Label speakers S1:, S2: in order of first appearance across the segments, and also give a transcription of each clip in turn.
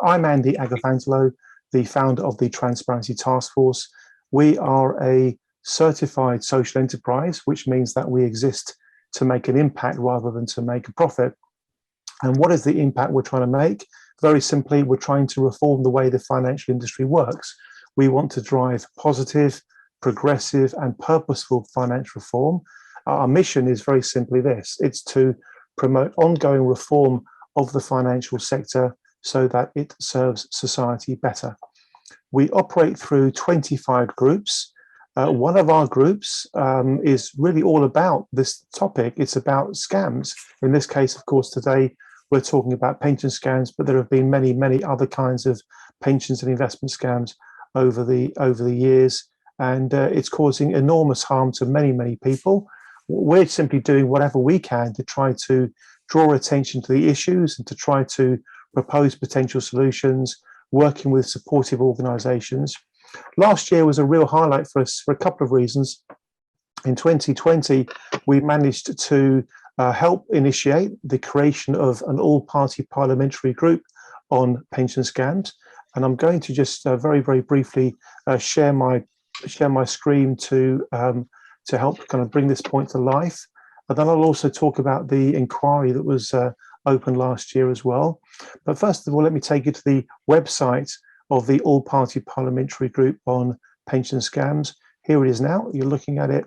S1: I'm Andy Agathangelou, the founder of the Transparency Task Force. We are a certified social enterprise, which means that we exist to make an impact rather than to make a profit. And what is the impact we're trying to make? Very simply, we're trying to reform the way the financial industry works. We want to drive positive, progressive, and purposeful financial reform. Our mission is very simply this: it's to promote ongoing reform of the financial sector so that it serves society better. We operate through 25 groups. One of our groups is really all about this topic. It's about scams. In this case, of course, today we're talking about pension scams, but there have been many, many other kinds of pensions and investment scams over the years, and it's causing enormous harm to many, many people. We're simply doing whatever we can to try to draw attention to the issues and to try to propose potential solutions, working with supportive organisations. Last year was a real highlight for us for a couple of reasons. In 2020, we managed to help initiate the creation of an all-party parliamentary group on pension scams. And I'm going to just very, very briefly share my screen to help kind of bring this point to life. And then I'll also talk about the inquiry that was open last year as well. But first of all, let me take you to the website of the all-party parliamentary group on pension scams. Here it is now. You're looking at it,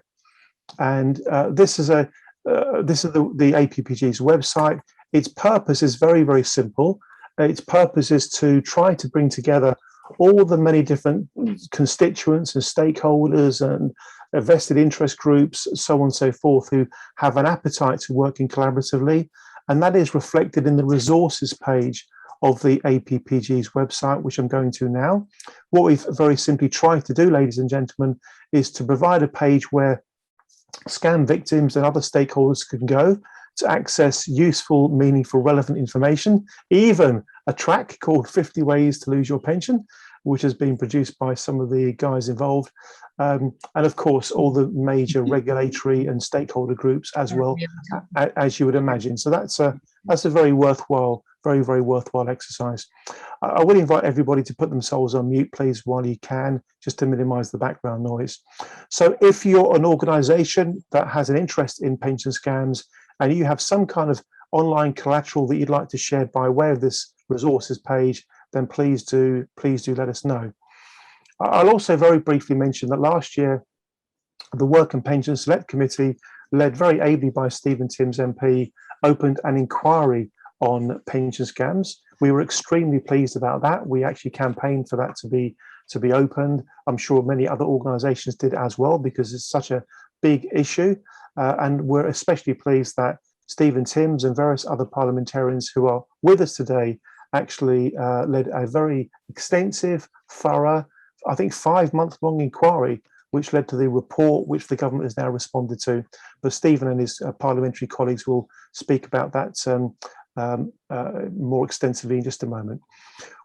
S1: and this is the APPG's website. Its purpose is very, very simple. Its purpose is to try to bring together all the many different constituents and stakeholders and vested interest groups, so on and so forth, who have an appetite to working collaboratively. And that is reflected in the resources page of the APPG's website, which I'm going to now. What we've very simply tried to do, ladies and gentlemen, is to provide a page where scam victims and other stakeholders can go to access useful, meaningful, relevant information, even a track called 50 Ways to Lose Your Pension, which has been produced by some of the guys involved. And of course, all the major regulatory and stakeholder groups as well, as you would imagine. So that's a very worthwhile, very, very worthwhile exercise. I will invite everybody to put themselves on mute, please, while you can, just to minimize the background noise. So if you're an organization that has an interest in pension scams and you have some kind of online collateral that you'd like to share by way of this resources page, then please do let us know. I'll also very briefly mention that last year, the Work and Pension Select Committee, led very ably by Stephen Timms MP, opened an inquiry on pension scams. We were extremely pleased about that. We actually campaigned for that to be opened. I'm sure many other organisations did as well, because it's such a big issue. And we're especially pleased that Stephen Timms and various other parliamentarians who are with us today actually led a very extensive, thorough, I think 5-month-long inquiry, which led to the report which the government has now responded to. But Stephen and his parliamentary colleagues will speak about that more extensively in just a moment.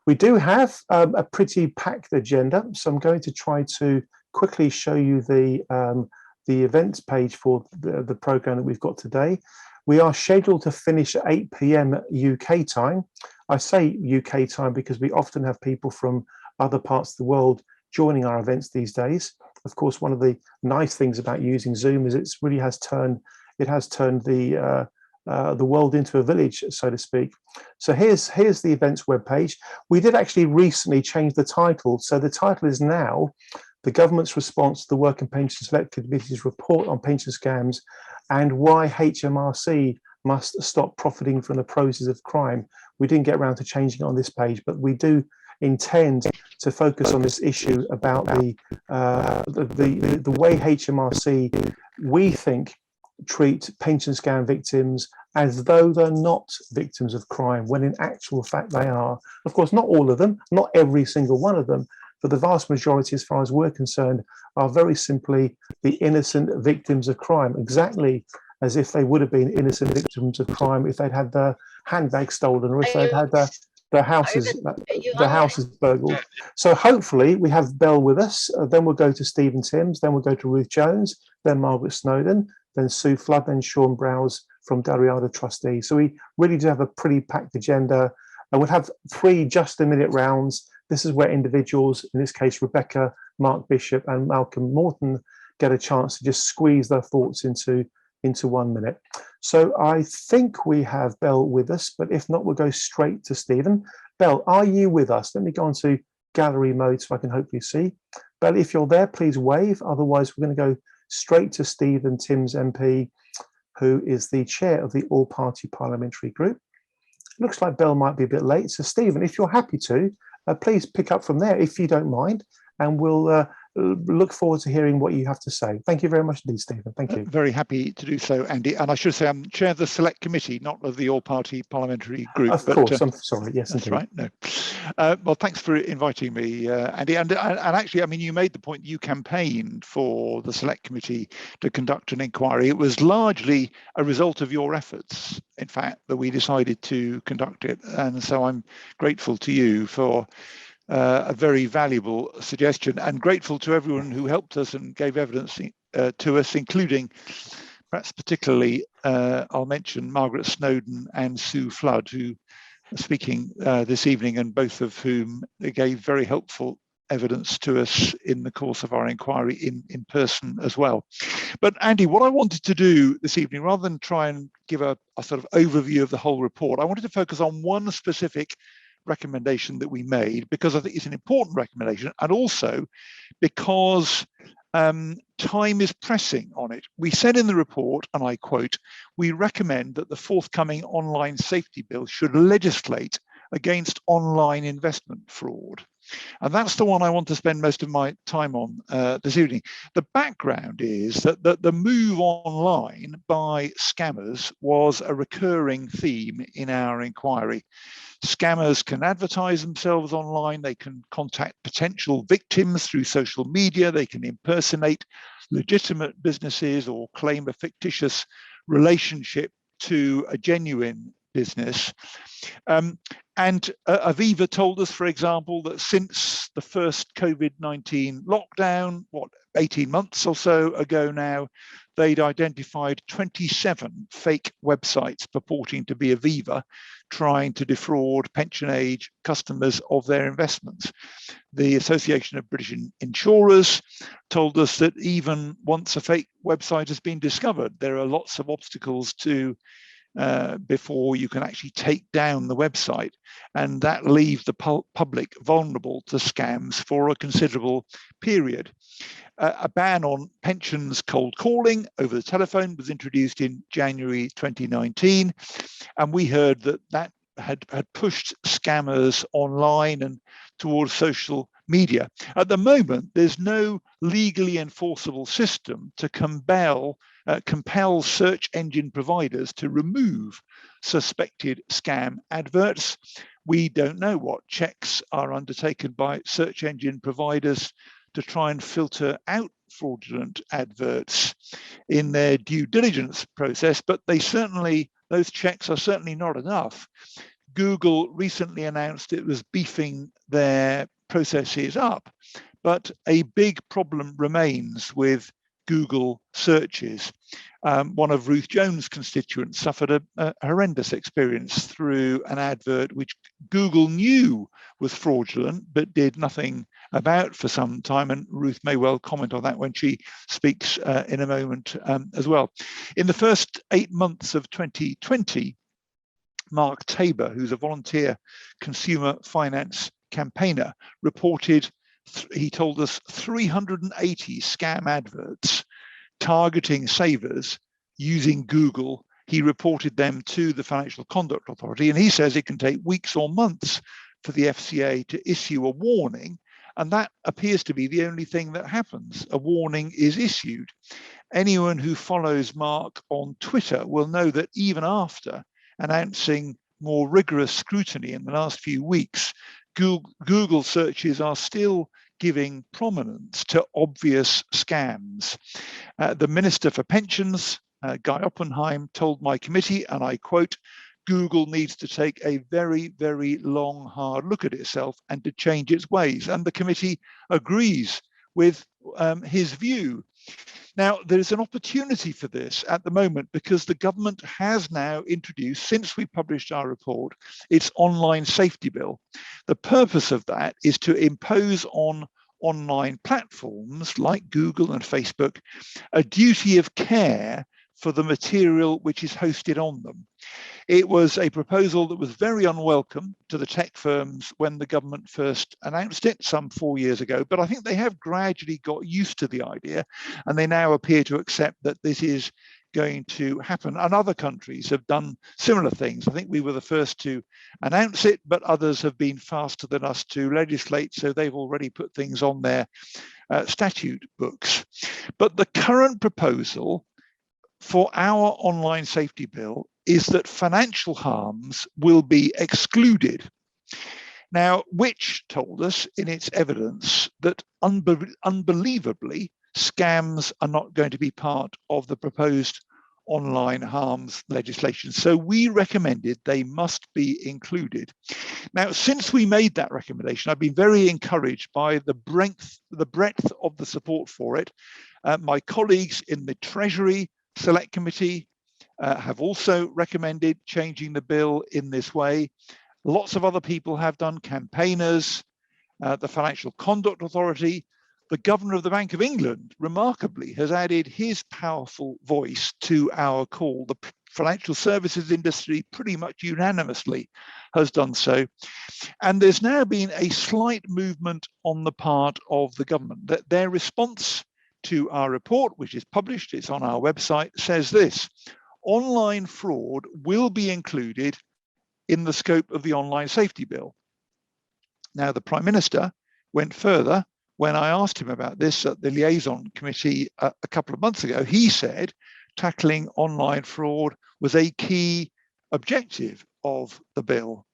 S1: We do have a pretty packed agenda, so I'm going to try to quickly show you the events page for the programme that we've got today. We are scheduled to finish at 8 p.m. UK time. I say UK time because we often have people from other parts of the world joining our events these days. Of course, one of the nice things about using Zoom is it really has turned the world into a village, so to speak. So here's the events webpage. We did actually recently change the title. So the title is now the government's response to the Work and Pension Select Committee's report on pension scams and why HMRC must stop profiting from the proceeds of crime. We didn't get around to changing it on this page, but we do intend to focus on this issue about the way HMRC, we think, treat pension scam victims as though they're not victims of crime, when in actual fact they are. Of course, not all of them, not every single one of them, but the vast majority, as far as we're concerned, are very simply the innocent victims of crime, exactly as if they would have been innocent victims of crime if they'd had their handbag stolen or if they'd had their houses burgled. So hopefully we have Belle with us, then we'll go to Stephen Timms, then we'll go to Ruth Jones, then Margaret Snowdon, then Sue Flood, then Sean Browse from Dalriada Trustees. So we really do have a pretty packed agenda. And we'll have 3 just-a-minute rounds. This is where individuals, in this case, Rebecca, Mark Bishop and Malcolm Morton, get a chance to just squeeze their thoughts into 1 minute. So I think we have Belle with us, but if not, we'll go straight to Stephen. Belle, are you with us? Let me go into gallery mode so I can hopefully see. Belle, if you're there, please wave. Otherwise, we're going to go straight to Stephen Timms MP, who is the chair of the All-Party Parliamentary Group. Looks like Belle might be a bit late. So Stephen, if you're happy to, please pick up from there if you don't mind, and we'll look forward to hearing what you have to say. Thank you very much indeed, Stephen. Thank you.
S2: Very happy to do so, Andy. And I should say I'm chair of the select committee, not of the all-party parliamentary group.
S1: Of course, I'm sorry. Yes,
S2: that's
S1: indeed.
S2: Right. No. Well, thanks for inviting me, Andy. And actually, I mean, you made the point you campaigned for the select committee to conduct an inquiry. It was largely a result of your efforts, in fact, that we decided to conduct it. And so I'm grateful to you for a very valuable suggestion, and grateful to everyone who helped us and gave evidence to us, including, perhaps particularly, I'll mention Margaret Snowdon and Sue Flood, who are speaking this evening, and both of whom gave very helpful evidence to us in the course of our inquiry in person as well. But Andy, what I wanted to do this evening, rather than try and give a sort of overview of the whole report, I wanted to focus on one specific recommendation that we made, because I think it's an important recommendation, and also because time is pressing on it. We said in the report, and I quote, "We recommend that the forthcoming online safety bill should legislate against online investment fraud." And that's the one I want to spend most of my time on this evening. The background is that the move online by scammers was a recurring theme in our inquiry. Scammers can advertise themselves online, they can contact potential victims through social media, they can impersonate legitimate businesses or claim a fictitious relationship to a genuine business. And Aviva told us, for example, that since the first COVID-19 lockdown, 18 months or so ago now, they'd identified 27 fake websites purporting to be Aviva, trying to defraud pension age customers of their investments. The Association of British Insurers told us that even once a fake website has been discovered, there are lots of obstacles to before you can actually take down the website, and that leaves the public vulnerable to scams for a considerable period. A ban on pensions cold calling over the telephone was introduced in January 2019, and we heard that had pushed scammers online and towards social media. At the moment, there's no legally enforceable system to compel search engine providers to remove suspected scam adverts. We don't know what checks are undertaken by search engine providers to try and filter out fraudulent adverts in their due diligence process, but those checks are certainly not enough. Google recently announced it was beefing their processes up, but a big problem remains with Google searches. One of Ruth Jones' constituents suffered a horrendous experience through an advert which Google knew was fraudulent but did nothing about for some time, and Ruth may well comment on that when she speaks in a moment as well. In the first 8 months of 2020, Mark Tabor, who's a volunteer consumer finance campaigner, reported, he told us, 380 scam adverts targeting savers using Google. He reported them to the Financial Conduct Authority, and he says it can take weeks or months for the FCA to issue a warning, and that appears to be the only thing that happens. A warning is issued. Anyone who follows Mark on Twitter will know that even after announcing more rigorous scrutiny in the last few weeks, Google searches are still giving prominence to obvious scams. The Minister for Pensions, Guy Oppenheim, told my committee, and I quote, "Google needs to take a very, very long, hard look at itself and to change its ways." And the committee agrees with his view. Now, there's an opportunity for this at the moment because the government has now introduced, since we published our report, its online safety bill. The purpose of that is to impose on online platforms like Google and Facebook a duty of care for the material which is hosted on them. It was a proposal that was very unwelcome to the tech firms when the government first announced it some 4 years ago, but I think they have gradually got used to the idea, and they now appear to accept that this is going to happen. And other countries have done similar things. I think we were the first to announce it, but others have been faster than us to legislate, so they've already put things on their statute books. But the current proposal for our online safety bill is that financial harms will be excluded. Now, Which told us in its evidence that unbelievably, scams are not going to be part of the proposed online harms legislation. So we recommended they must be included. Now, since we made that recommendation, I've been very encouraged by the breadth of the support for it. My colleagues in the Treasury Select Committee have also recommended changing the bill in this way. Lots of other people have done, campaigners, the Financial Conduct Authority. The Governor of the Bank of England, remarkably, has added his powerful voice to our call. The financial services industry pretty much unanimously has done so. And there's now been a slight movement on the part of the government that their response to our report, which is published, it's on our website, says this: online fraud will be included in the scope of the online safety bill. Now, the Prime Minister went further. When I asked him about this at the liaison committee a couple of months ago, he said tackling online fraud was a key objective of the bill.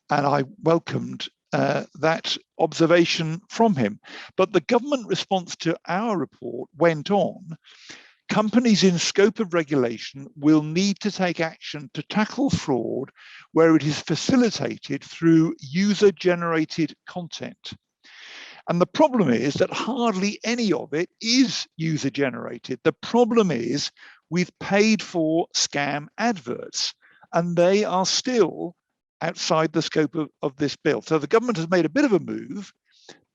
S2: And I welcomed that observation from him. But the government response to our report went on: companies in scope of regulation will need to take action to tackle fraud where it is facilitated through user-generated content. And the problem is that hardly any of it is user-generated. The problem is we've paid for scam adverts, and they are still outside the scope of this bill. So the government has made a bit of a move,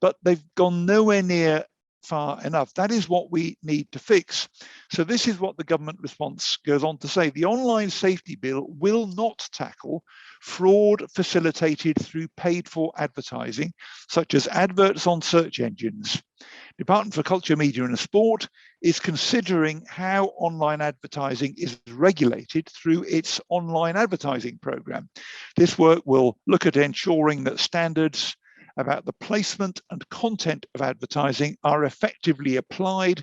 S2: but they've gone nowhere near far enough. That is what we need to fix. So this is what the government response goes on to say: the online safety bill will not tackle fraud facilitated through paid for advertising, such as adverts on search engines. Department for Culture, Media and Sport is considering how online advertising is regulated through its online advertising program. This work will look at ensuring that standards about the placement and content of advertising are effectively applied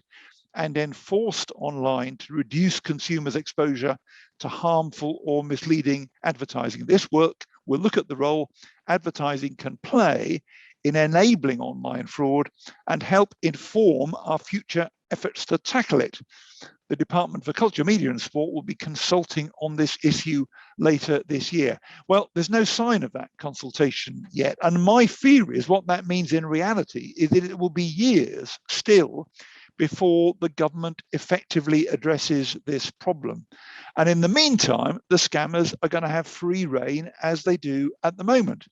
S2: and enforced online to reduce consumers' exposure to harmful or misleading advertising. This work will look at the role advertising can play in enabling online fraud and help inform our future efforts to tackle it. The Department for Culture, Media and Sport will be consulting on this issue later this year. Well, there's no sign of that consultation yet. And my fear is what that means in reality is that it will be years still before the government effectively addresses this problem. And in the meantime, the scammers are going to have free rein as they do at the moment.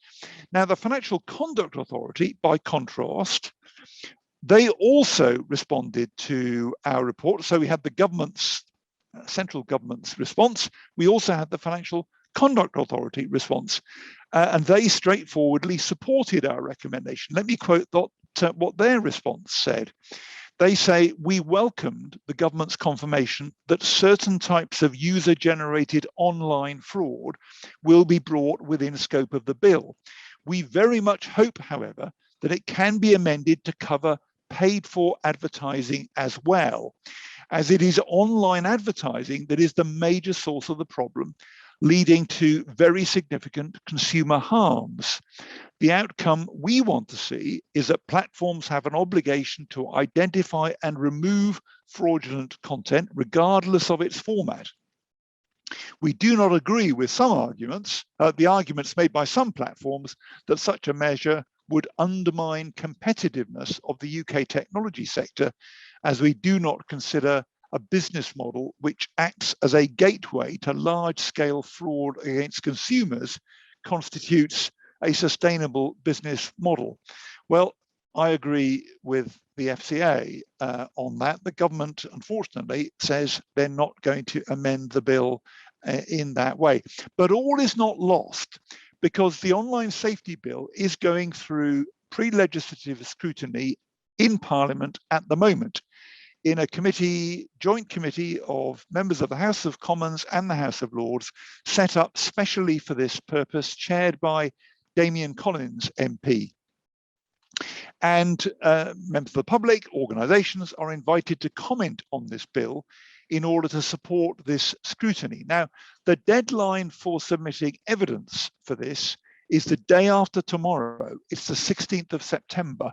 S2: Now, the Financial Conduct Authority, by contrast, they also responded to our report. So we had the government's, central government's response. We also had the Financial Conduct Authority response, and they straightforwardly supported our recommendation. Let me quote what their response said. They say, we welcomed the government's confirmation that certain types of user-generated online fraud will be brought within scope of the bill. We very much hope, however, that it can be amended to cover paid for advertising as well, as it is online advertising that is the major source of the problem, leading to very significant consumer harms. The outcome we want to see is that platforms have an obligation to identify and remove fraudulent content, regardless of its format. We do not agree with some arguments, the arguments made by some platforms, that such a measure would undermine competitiveness of the UK technology sector as we do not consider a business model which acts as a gateway to large-scale fraud against consumers constitutes a sustainable business model. Well, I agree with the FCA on that. The government, unfortunately, says they're not going to amend the bill in that way. But all is not lost, because the online safety bill is going through pre-legislative scrutiny in Parliament at the moment, in a committee, joint committee of members of the House of Commons and the House of Lords, set up specially for this purpose, chaired by Damian Collins MP. And members of the public, organisations are invited to comment on this bill in order to support this scrutiny. Now, the deadline for submitting evidence for this is the day after tomorrow. It's the 16th of September.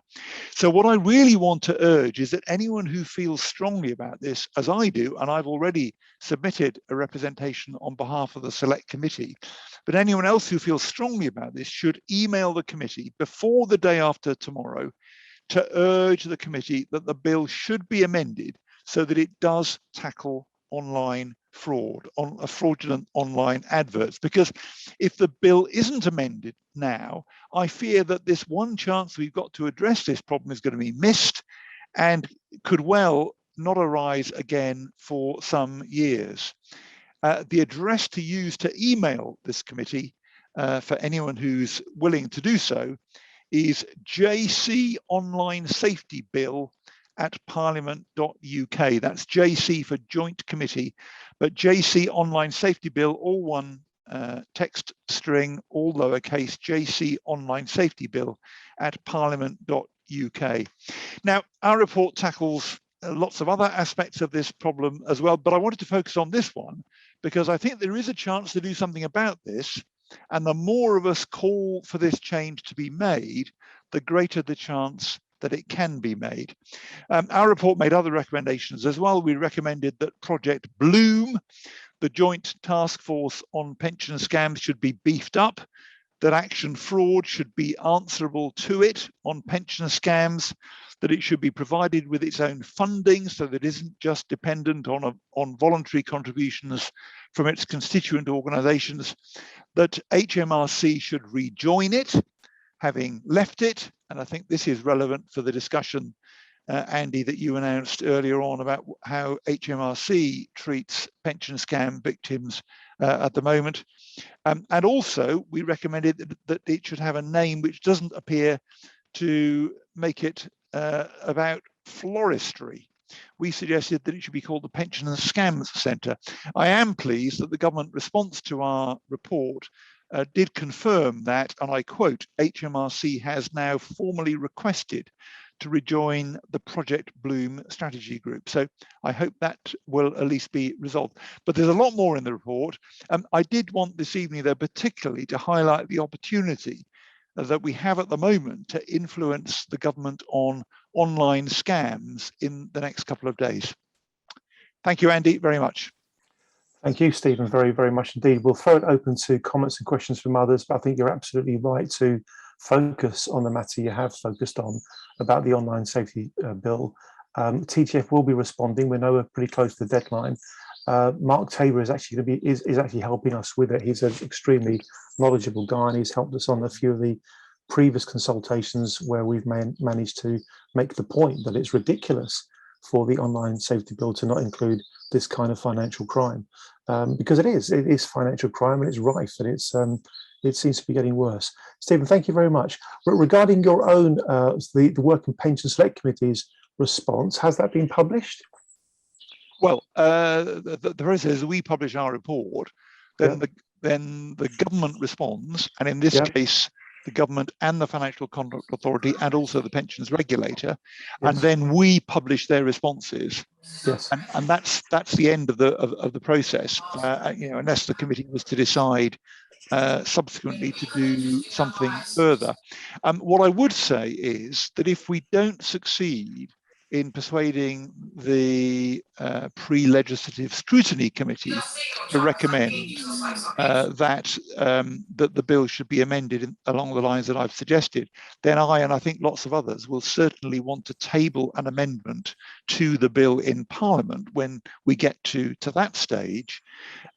S2: So what I really want to urge is that anyone who feels strongly about this, as I do, and I've already submitted a representation on behalf of the Select Committee, but anyone else who feels strongly about this should email the committee before the day after tomorrow to urge the committee that the bill should be amended so that it does tackle online fraud, on fraudulent online adverts. Because if the bill isn't amended now, I fear that this one chance we've got to address this problem is going to be missed and could well not arise again for some years. The address to use to email this committee for anyone who's willing to do so is jconlinesafetybill@parliament.uk. That's JC for Joint Committee, but JC Online Safety Bill, all one text string, all lowercase, JC Online Safety Bill @parliament.uk. Now, our report tackles lots of other aspects of this problem as well, but I wanted to focus on this one because I think there is a chance to do something about this. And the more of us call for this change to be made, the greater the chance that it can be made. Our report made other recommendations as well. We recommended that Project Bloom, the Joint Task Force on Pension Scams, should be beefed up, that Action Fraud should be answerable to it on pension scams, that it should be provided with its own funding so that it isn't just dependent on voluntary contributions from its constituent organisations, that HMRC should rejoin it, having left it. And I think this is relevant for the discussion, Andy, that you announced earlier on about how HMRC treats pension scam victims at the moment. And also, we recommended that it should have a name which doesn't appear to make it about floristry. We suggested that it should be called the Pension and Scams Centre. I am pleased that the government response to our report did confirm that, and I quote, HMRC has now formally requested to rejoin the Project Bloom strategy group. So I hope that will at least be resolved. But there's a lot more in the report. I did want this evening, though, particularly to highlight the opportunity that we have at the moment to influence the government on online scams in the next couple of days. Thank you, Andy, very much.
S1: Thank you, Stephen, very, very much indeed. We'll throw it open to comments and questions from others, but I think you're absolutely right to focus on the matter you have focused on about the online safety bill. TTF will be responding. We know we're pretty close to the deadline. Mark Tabor is actually going to be is actually helping us with it. He's an extremely knowledgeable guy, and he's helped us on a few of the previous consultations where we've managed to make the point that it's ridiculous for the online safety bill to not include this kind of financial crime, because it is financial crime and it's rife, and it seems to be getting worse. Stephen, thank you very much. Regarding your own the Work and Pension Select Committee's response, has that been published?
S2: Well, the process is we publish our report, then the government responds, and in this case, the government and the Financial Conduct Authority and also the pensions regulator, and then we publish their responses.
S1: Yes,
S2: and that's the end of the process. Unless the committee was to decide subsequently to do something further. What I would say is that if we don't succeed in persuading the pre-legislative scrutiny committee to recommend that the bill should be amended along the lines that I've suggested, then I think lots of others will certainly want to table an amendment to the bill in Parliament when we get to that stage,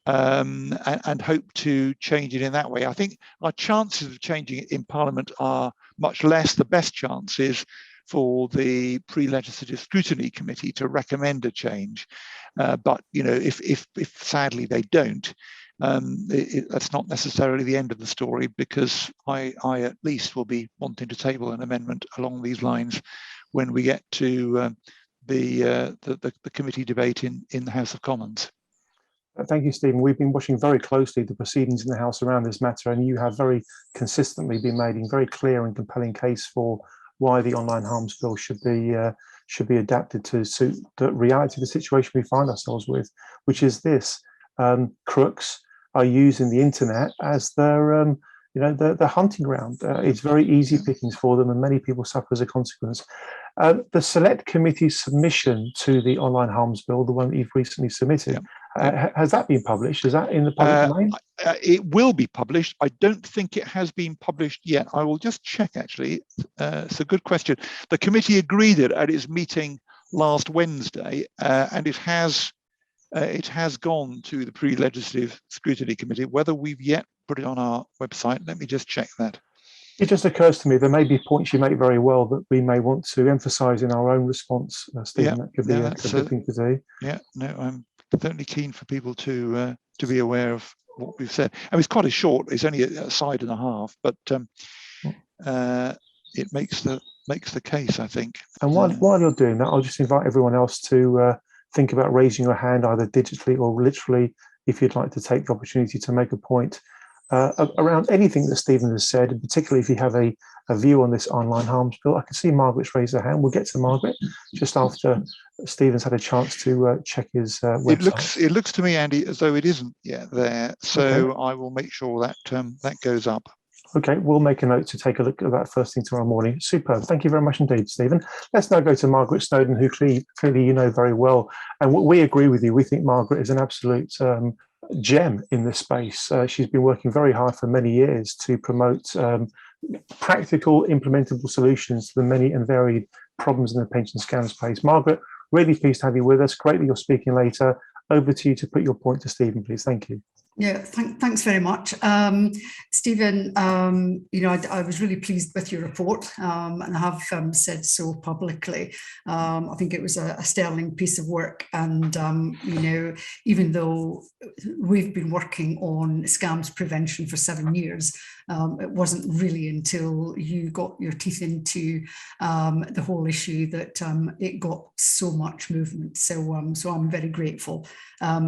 S2: and hope to change it in that way. I think our chances of changing it in Parliament are much less. The best chance is for the pre-legislative scrutiny committee to recommend a change, but if sadly they don't, that's not necessarily the end of the story, because I at least will be wanting to table an amendment along these lines when we get to the committee debate in the House of Commons.
S1: Thank you, Stephen. We've been watching very closely the proceedings in the House around this matter, and you have very consistently been making very clear and compelling case for why the online harms bill should be adapted to suit the reality of the situation we find ourselves with, which is this: crooks are using the internet as their their hunting ground. It's very easy pickings for them, and many people suffer as a consequence. The Select Committee's submission to the online harms bill, the one that you've recently submitted, has that been published? Is that in the public domain?
S2: It will be published. I don't think it has been published yet. I will just check, actually. It's a good question. The committee agreed it at its meeting last Wednesday, and it has gone to the pre-legislative scrutiny committee. Whether we've yet put it on our website, let me just check that.
S1: It just occurs to me there may be points you make very well that we may want to emphasise in our own response, Stephen. That could be a good thing to do.
S2: Yeah, no, I'm certainly keen for people to be aware of what we've said. And it's quite a short. It's only a side and a half, but it makes the case, I think.
S1: And while you're doing that, I'll just invite everyone else to think about raising your hand either digitally or literally if you'd like to take the opportunity to make a point around anything that Stephen has said, and particularly if you have a view on this online harms bill. I can see Margaret's raised her hand. We'll get to Margaret just after Stephen's had a chance to check his website.
S2: It looks to me, Andy, as though it isn't yet there. So okay. I will make sure that that goes up.
S1: Okay, we'll make a note to take a look at that first thing tomorrow morning. Superb. Thank you very much indeed, Stephen. Let's now go to Margaret Snowdon, who clearly you know very well. And we agree with you. We think Margaret is an absolute gem in this space. She's been working very hard for many years to promote practical, implementable solutions to the many and varied problems in the pension scam space. Margaret, really pleased to have you with us. Great that you're speaking later. Over to you to put your point to Stephen, please. Thank you.
S3: Yeah, thanks very much. Stephen, I was really pleased with your report, and I have said so publicly. I think it was a sterling piece of work, and even though we've been working on scams prevention for 7 years, it wasn't really until you got your teeth into the whole issue that it got so much movement. So I'm very grateful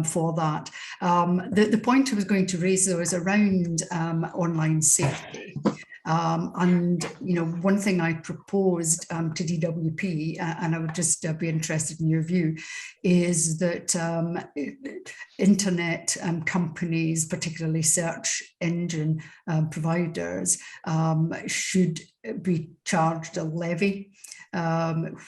S3: for that. The point I was going to raise, though, is around online safety. And one thing I proposed to DWP, and I would just be interested in your view, is that internet companies, particularly search engine providers, should be charged a levy,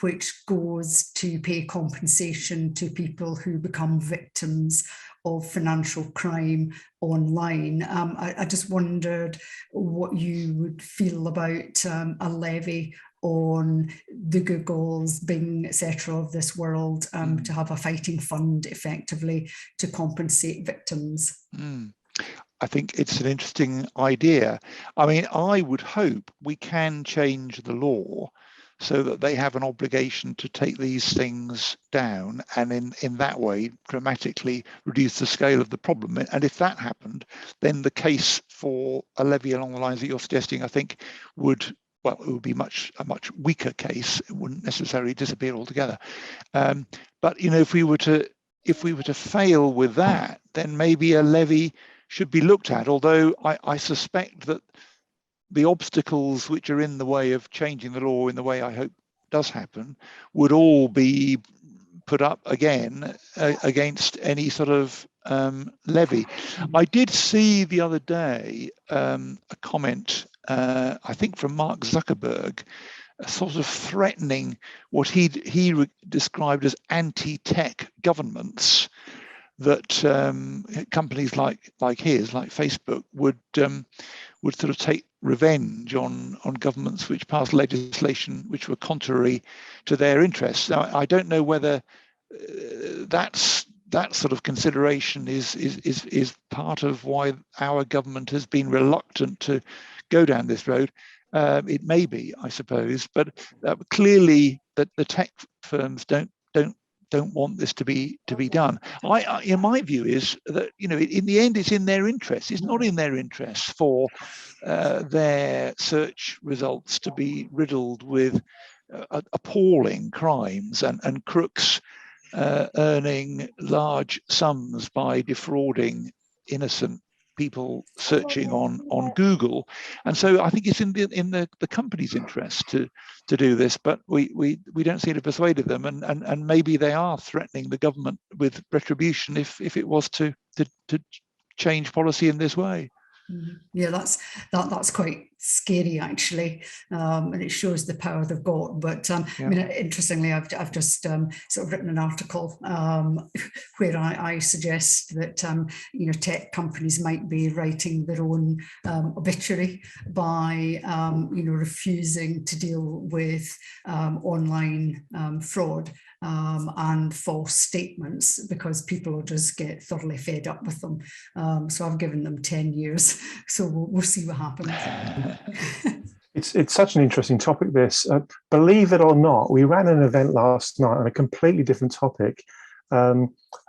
S3: which goes to pay compensation to people who become victims of financial crime online. I just wondered what you would feel about a levy on the Googles, Bing, etc. of this world, to have a fighting fund effectively to compensate victims.
S2: I think it's an interesting idea. I mean, I would hope we can change the law so that they have an obligation to take these things down, and in that way dramatically reduce the scale of the problem. And if that happened, then the case for a levy along the lines that you're suggesting, I think, it would be a much weaker case. It wouldn't necessarily disappear altogether. But if we were to fail with that, then maybe a levy should be looked at. Although I suspect that the obstacles which are in the way of changing the law in the way I hope does happen would all be put up again against any sort of levy. I did see the other day a comment, I think from Mark Zuckerberg, sort of threatening what he described as anti-tech governments, that companies like his, like Facebook, would sort of take revenge on governments which passed legislation which were contrary to their interests. Now, I don't know whether that sort of consideration is part of why our government has been reluctant to go down this road. It may be, I suppose, but clearly that the tech firms don't want this to be done. In my view, is that, you know, in the end, it's in their interest. It's not in their interest for their search results to be riddled with appalling crimes and crooks earning large sums by defrauding innocent people searching on Google. And so I think it's in the company's interest to do this, but we don't seem to have persuaded them, and maybe they are threatening the government with retribution if it was to change policy in this way.
S3: Yeah, that's quite scary, actually, and it shows the power they've got. But I mean, interestingly, I've just sort of written an article where I suggest that you know, tech companies might be writing their own obituary by you know, refusing to deal with online fraud and false statements, because people will just get thoroughly fed up with them. So I've given them 10 years. So we'll see what happens.
S1: It's such an interesting topic, this. Believe it or not, we ran an event last night on a completely different topic. A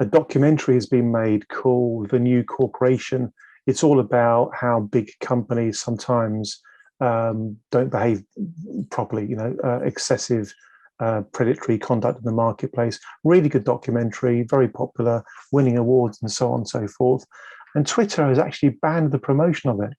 S1: documentary has been made called The New Corporation. It's all about how big companies sometimes don't behave properly, you know, excessive predatory conduct in the marketplace. Really good documentary, very popular, winning awards and so on and so forth. And Twitter has actually banned the promotion of it.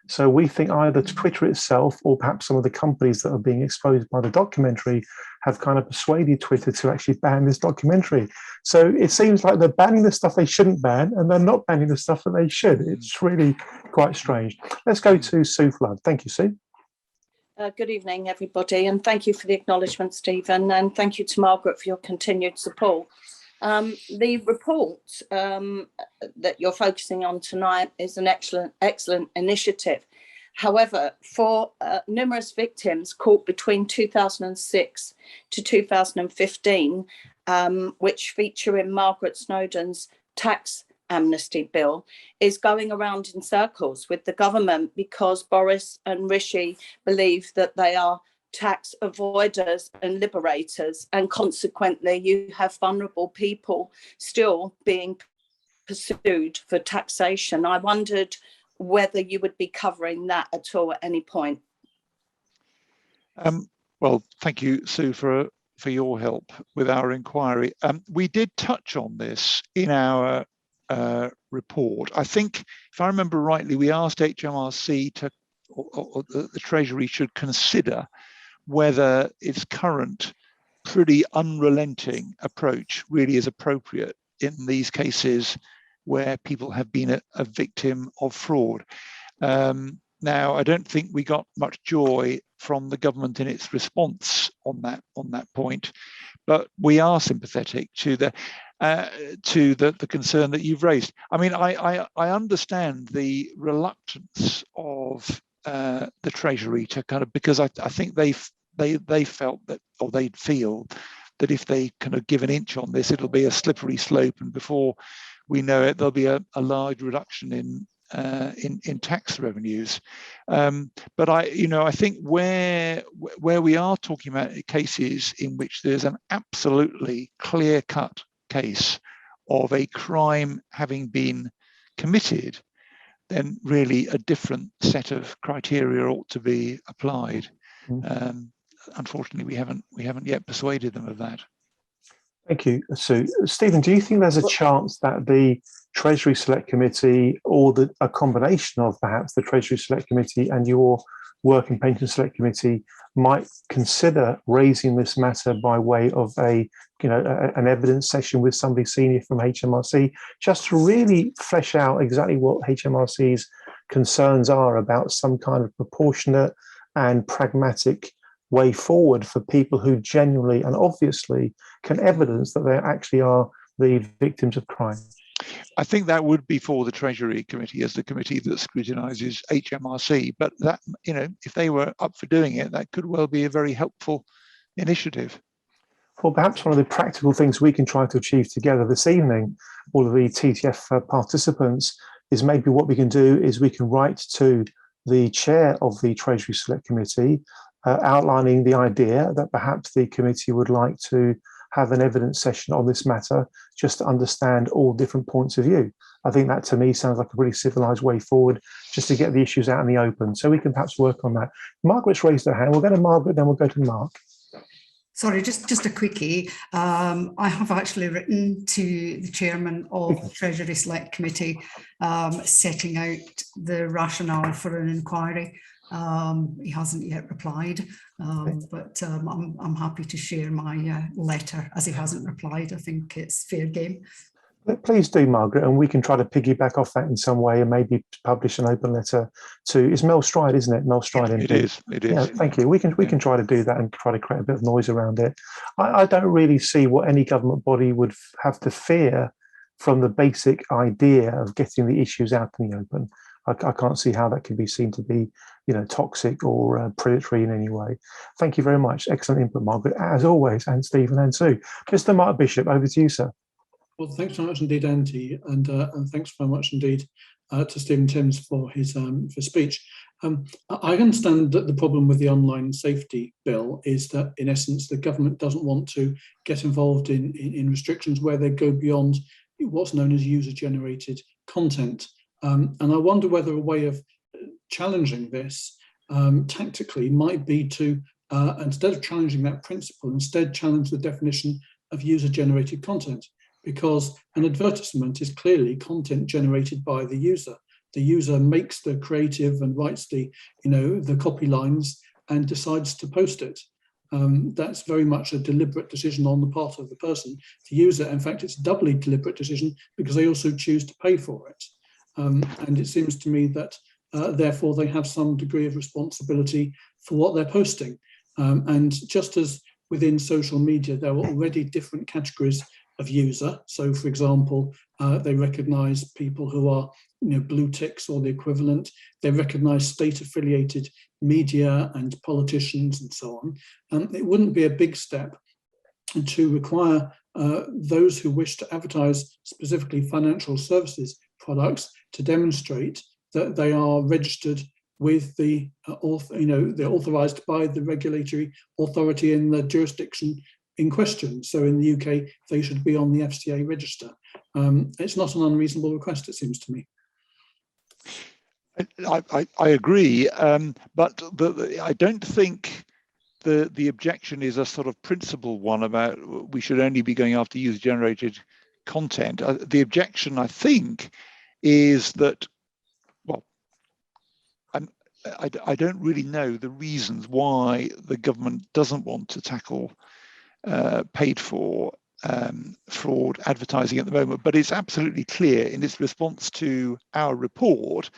S1: So we think either Twitter itself or perhaps some of the companies that are being exposed by the documentary have kind of persuaded Twitter to actually ban this documentary. So it seems like they're banning the stuff they shouldn't ban, and they're not banning the stuff that they should. It's really quite strange. Let's go to Sue Flood. Thank you, Sue.
S4: Good evening, everybody, and thank you for the acknowledgement, Stephen, and thank you to Margaret for your continued support. The report that you're focusing on tonight is an excellent initiative. However, for numerous victims caught between 2006 to 2015, which feature in Margaret Snowdon's tax amnesty bill, is going around in circles with the government, because Boris and Rishi believe that they are tax avoiders and liberators, and consequently you have vulnerable people still being pursued for taxation. I wondered whether you would be covering that at all at any point.
S2: Well, thank you, Sue, for your help with our inquiry. We did touch on this in our report. I think, if I remember rightly, we asked HMRC to, or the Treasury should consider whether its current pretty unrelenting approach really is appropriate in these cases where people have been a victim of fraud. Now, I don't think we got much joy from the government in its response on that point, but we are sympathetic to the concern that you've raised. I mean, I understand the reluctance of the Treasury to kind of, because I think they felt that, or they feel that if they kind of give an inch on this, it'll be a slippery slope, and before we know it, there'll be a large reduction in tax revenues. But I think where we are talking about cases in which there's an absolutely clear-cut case of a crime having been committed, then really a different set of criteria ought to be applied. Unfortunately, we haven't yet persuaded them of that.
S1: Thank you, Sue. Stephen, do you think there's a chance that the Treasury Select Committee, or a combination of perhaps the Treasury Select Committee and your Work and Pension Select Committee, might consider raising this matter by way of an evidence session with somebody senior from HMRC, just to really flesh out exactly what HMRC's concerns are about some kind of proportionate and pragmatic way forward for people who genuinely and obviously can evidence that they actually are the victims of crime?
S2: I think that would be for the Treasury Committee as the committee that scrutinises HMRC. But that, if they were up for doing it, that could well be a very helpful initiative.
S1: Well, perhaps one of the practical things we can try to achieve together this evening, all of the TTF participants, is maybe what we can do is we can write to the chair of the Treasury Select Committee, outlining the idea that perhaps the committee would like to have an evidence session on this matter, just to understand all different points of view. I think that to me sounds like a really civilised way forward, just to get the issues out in the open. So we can perhaps work on that. Margaret's raised her hand. We'll go to Margaret, then we'll go to Mark.
S3: Sorry, just a quickie. I have actually written to the chairman of the Treasury Select Committee, setting out the rationale for an inquiry. He hasn't yet replied, but I'm happy to share my letter as he hasn't replied. I think it's fair game.
S1: Please do, Margaret, and we can try to piggyback off that in some way and maybe publish an open letter to, it's Mel Stride, isn't it? Mel Stride.
S2: It is.
S1: Yeah, thank you. We can try to do that and try to create a bit of noise around it. I don't really see what any government body would have to fear from the basic idea of getting the issues out in the open. I can't see how that could be seen to be, toxic or predatory in any way. Thank you very much. Excellent input, Margaret, as always, and Stephen and Sue. Mr. Mark Bishop, over to you, sir.
S5: Well, thanks very much indeed, Andy, and thanks very much indeed to Stephen Timms for his speech. I understand that the problem with the online safety bill is that, in essence, the government doesn't want to get involved in restrictions where they go beyond what's known as user-generated content. And I wonder whether a way of challenging this tactically might be to, instead of challenging that principle, instead challenge the definition of user-generated content. Because an advertisement is clearly content generated by the user. The user makes the creative and writes the copy lines and decides to post it. That's very much a deliberate decision on the part of the person to use it. In fact, it's a doubly deliberate decision because they also choose to pay for it. And it seems to me that therefore they have some degree of responsibility for what they're posting. And just as within social media, there are already different categories of user. So, for example, they recognise people who are blue ticks or the equivalent. They recognise state-affiliated media and politicians and so on. It wouldn't be a big step to require those who wish to advertise specifically financial services products to demonstrate that they are registered with they're authorised by the regulatory authority in the jurisdiction in question. So in the UK, they should be on the FCA register. It's not an unreasonable request, it seems to me.
S2: I agree, but I don't think the objection is a sort of principled one about we should only be going after user-generated content. The objection, I think, is that, well, I don't really know the reasons why the government doesn't want to tackle paid for fraud advertising at the moment, but it's absolutely clear in its response to our report,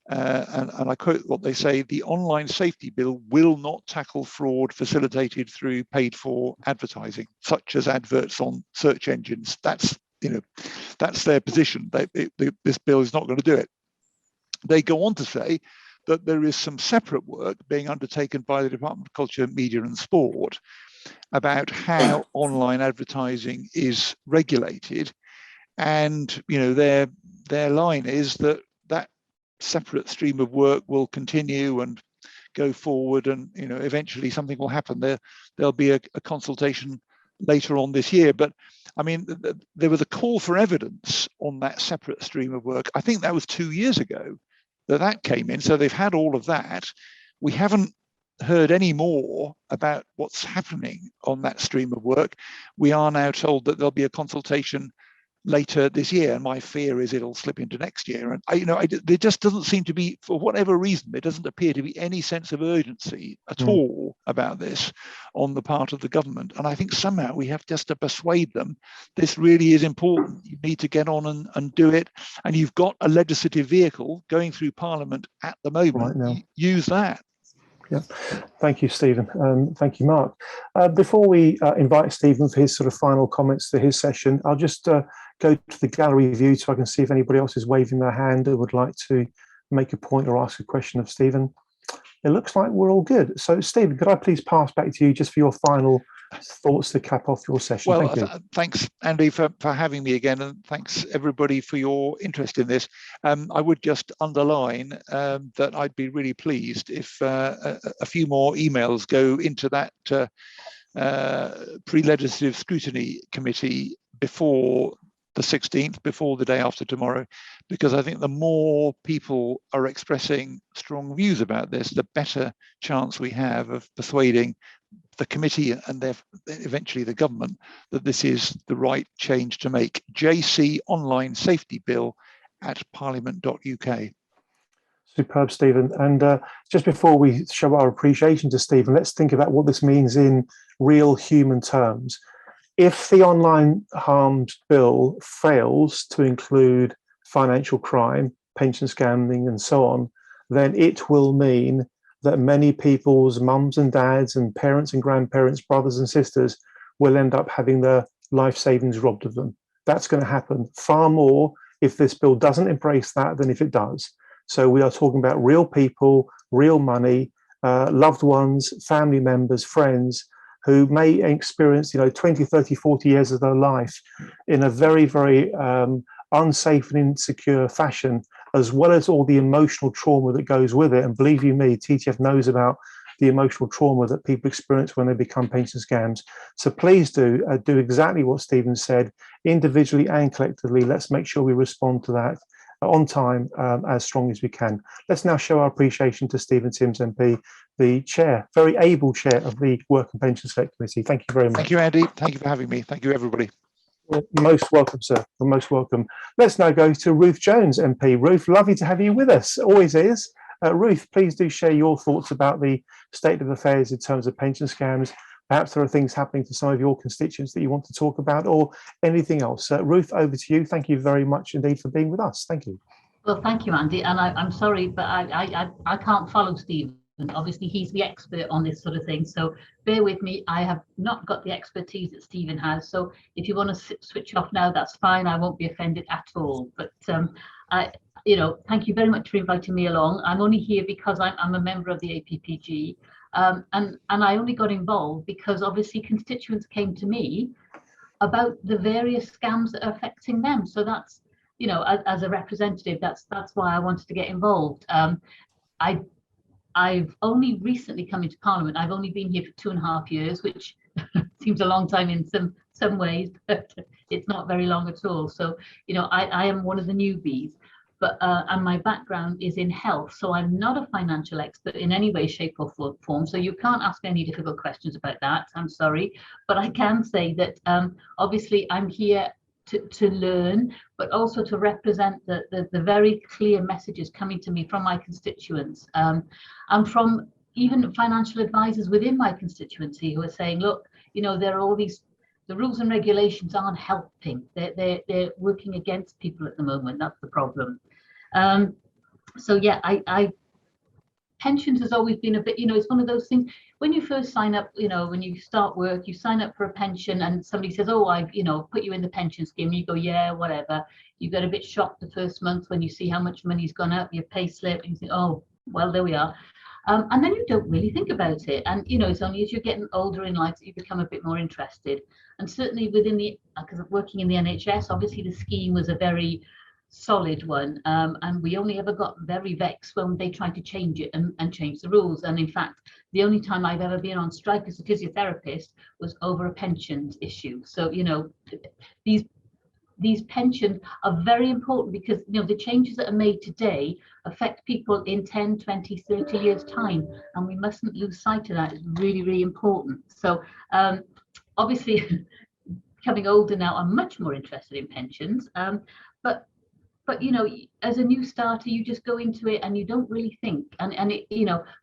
S2: and I quote what they say: the online safety bill will not tackle fraud facilitated through paid for advertising, such as adverts on search engines. That's their position. This bill is not going to do it. They go on to say that there is some separate work being undertaken by the Department of Culture, Media and Sport about how online advertising is regulated, and their line is that separate stream of work will continue and go forward, and eventually something will happen. There'll be a consultation later on this year. But I mean, there was a call for evidence on that separate stream of work. I think that was 2 years ago that came in. So they've had all of that. We haven't heard any more about what's happening on that stream of work. We are now told that there'll be a consultation later this year, and my fear is it'll slip into next year. And there just doesn't seem to be, for whatever reason, there doesn't appear to be any sense of urgency at all about this on the part of the government. And I think somehow we have just to persuade them this really is important. You need to get on and do it. And you've got a legislative vehicle going through Parliament at the moment. Right now. Use that.
S1: Yeah, thank you, Stephen. Thank you, Mark. Before we invite Stephen for his sort of final comments to his session, I'll just go to the gallery view so I can see if anybody else is waving their hand or would like to make a point or ask a question of Stephen. It looks like we're all good. So, Stephen, could I please pass back to you just for your final thoughts to cap off your session?
S2: Well,
S1: Thank you.
S2: Thanks, Andy, for having me again, and thanks everybody for your interest in this. I would just underline that I'd be really pleased if a few more emails go into that pre-legislative scrutiny committee before the 16th, before the day after tomorrow, because I think the more people are expressing strong views about this, the better chance we have of persuading the committee and eventually the government that this is the right change to make. JC Online Safety Bill at parliament.uk.
S1: Superb, Stephen. And just before we show our appreciation to Stephen, let's think about what this means in real human terms. If the online harms bill fails to include financial crime, pension scamming, and so on, then it will mean that many people's mums and dads and parents and grandparents, brothers and sisters will end up having their life savings robbed of them. That's going to happen far more if this bill doesn't embrace that than if it does. So we are talking about real people, real money, loved ones, family members, friends, who may experience, 20, 30, 40 years of their life in a very, very unsafe and insecure fashion, as well as all the emotional trauma that goes with it. And believe you me, TTF knows about the emotional trauma that people experience when they become pension scams. So please do exactly what Stephen said, individually and collectively. Let's make sure we respond to that on time, as strong as we can. Let's now show our appreciation to Stephen Timms MP, the chair, very able chair of the Work and Pension Select Committee. Thank you very much.
S2: Thank you, Andy. Thank you for having me. Thank you, everybody.
S1: You're most welcome, sir. You're most welcome. Let's now go to Ruth Jones, MP. Ruth, lovely to have you with us. Always is. Ruth, please do share your thoughts about the state of affairs in terms of pension scams. Perhaps there are things happening to some of your constituents that you want to talk about, or anything else. Ruth, over to you. Thank you very much indeed for being with us. Thank you.
S6: Well, thank you, Andy. And I'm sorry, but I can't follow Stephen. Obviously, he's the expert on this sort of thing. So bear with me. I have not got the expertise that Stephen has. So if you want to switch off now, that's fine. I won't be offended at all. But thank you very much for inviting me along. I'm only here because I'm a member of the APPG. And I only got involved because obviously constituents came to me about the various scams that are affecting them. So that's, as a representative, that's why I wanted to get involved. I've only recently come into Parliament. I've only been here for 2.5 years, which seems a long time in some ways, but it's not very long at all. So, I am one of the newbies. But and my background is in health, so I'm not a financial expert in any way, shape or form. So you can't ask me any difficult questions about that. I'm sorry, but I can say that obviously I'm here to learn, but also to represent the very clear messages coming to me from my constituents, and from even financial advisors within my constituency who are saying, look, there are all these. The rules and regulations aren't helping. They're working against people at the moment. That's the problem. So yeah, pensions has always been a bit, it's one of those things. When you first sign up, when you start work, you sign up for a pension, and somebody says, "Oh, I've put you in the pension scheme." You go, "Yeah, whatever." You get a bit shocked the first month when you see how much money's gone up, your pay slip, and you think, "Oh, well, there we are." And then you don't really think about it. And, it's only as you're getting older in life that you become a bit more interested. And certainly within because of working in the NHS, obviously the scheme was a very solid one. And we only ever got very vexed when they tried to change it and change the rules. And in fact, the only time I've ever been on strike as a physiotherapist was over a pensions issue. So, these pensions are very important because the changes that are made today affect people in 10, 20, 30 years time, and we mustn't lose sight of that. It's really, really important. So obviously becoming older now, I'm much more interested in pensions, but as a new starter, you just go into it and you don't really think, and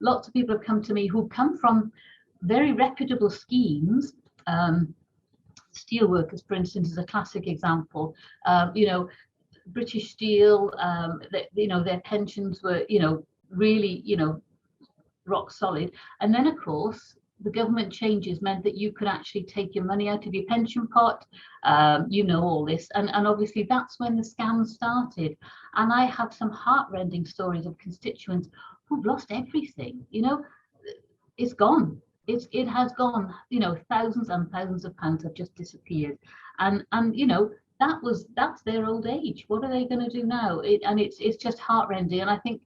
S6: lots of people have come to me who come from very reputable schemes. Steelworkers, for instance, is a classic example. British Steel, their pensions were, really, rock solid. And then, of course, the government changes meant that you could actually take your money out of your pension pot, you know, all this. And obviously that's when the scams started. And I have some heartrending stories of constituents who've lost everything, you know, it's gone. It has gone, you know, thousands and thousands of pounds have just disappeared. And you know, that's their old age. What are they going to do now? It's just heartrending. And I think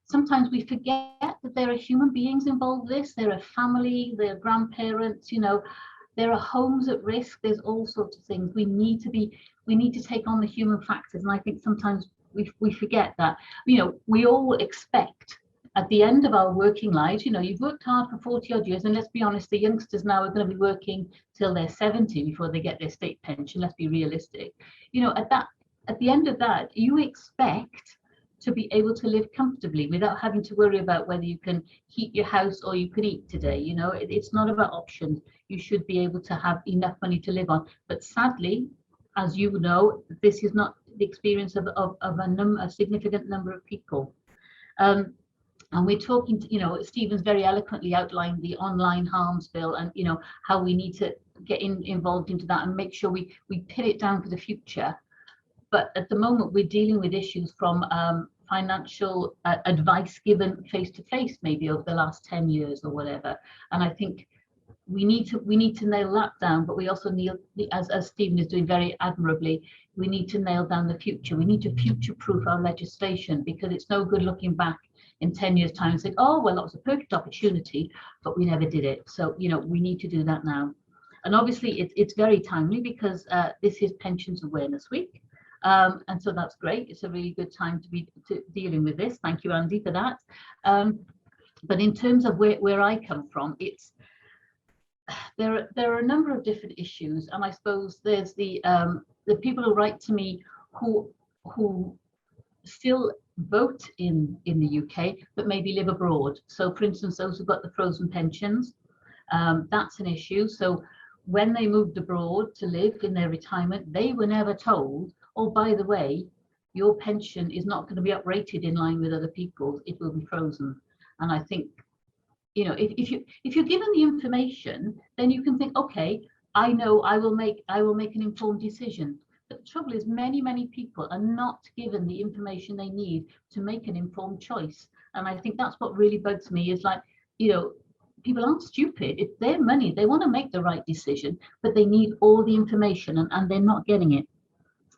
S6: sometimes we forget that there are human beings involved in this. There are family, there are grandparents, you know, there are homes at risk. There's all sorts of things. We need to take on the human factors. And I think sometimes we forget that, you know, we all expect at the end of our working lives, you know, you've worked hard for 40 odd years, and let's be honest, the youngsters now are going to be working till they're 70 before they get their state pension. Let's be realistic. You know, at the end of that, you expect to be able to live comfortably without having to worry about whether you can heat your house or you can eat today. You know, it's not about options. You should be able to have enough money to live on. But sadly, as you know, this is not the experience of a significant number of people. And we're talking to, you know, Stephen's very eloquently outlined the online harms bill, and, you know, how we need to get involved into that and make sure we pin it down for the future. But at the moment, we're dealing with issues from financial advice given face to face, maybe over the last 10 years or whatever. And I think we need to nail that down. But we also need, as Stephen is doing very admirably, we need to nail down the future. We need to future-proof our legislation, because it's no good looking back in 10 years' time and saying, oh, well, that was a perfect opportunity, but we never did it. So, you know, we need to do that now. And obviously, it's very timely, because this is Pensions Awareness Week. And so that's great. It's a really good time to be dealing with this. Thank you, Andy, for that. But in terms of where I come from, it's there are a number of different issues, and I suppose there's the people who write to me who still vote in the UK but maybe live abroad. So, for instance, those who've got the frozen pensions, that's an issue. So when they moved abroad to live in their retirement, they were never told, oh, by the way, your pension is not going to be uprated in line with other people's, it will be frozen. And I think, you know, if you're given the information, then you can think, okay, I know I will make an informed decision. But the trouble is, many people are not given the information they need to make an informed choice. And I think that's what really bugs me, is like, you know, people aren't stupid. It's their money. They want to make the right decision, but they need all the information, and they're not getting it.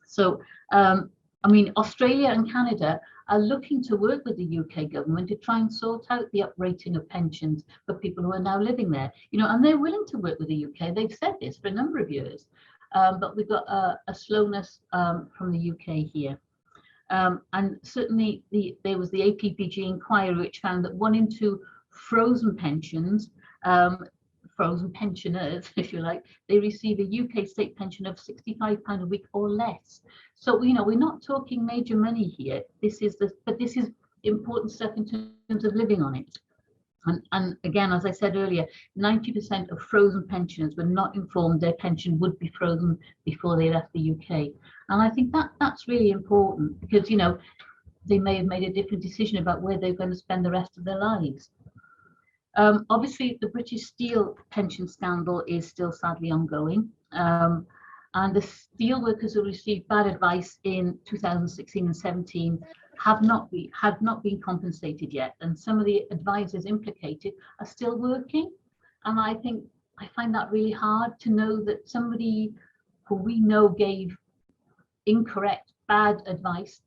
S6: So, I mean, Australia and Canada are looking to work with the UK government to try and sort out the uprating of pensions for people who are now living there. You know, and they're willing to work with the UK. They've said this for a number of years. But we've got a slowness from the UK here. And certainly there was the APPG inquiry, which found that 1 in 2 frozen pensions, frozen pensioners, if you like, they receive a UK state pension of £65 a week or less. So, you know, we're not talking major money here. This is important stuff in terms of living on it. And again, as I said earlier, 90% of frozen pensioners were not informed their pension would be frozen before they left the UK. And I think that's really important, because, you know, they may have made a different decision about where they're going to spend the rest of their lives. Obviously, the British Steel pension scandal is still sadly ongoing. And the steel workers who received bad advice in 2016 and 17 have not been compensated yet, and some of the advisors implicated are still working. And I find that really hard, to know that somebody who we know gave incorrect, bad advice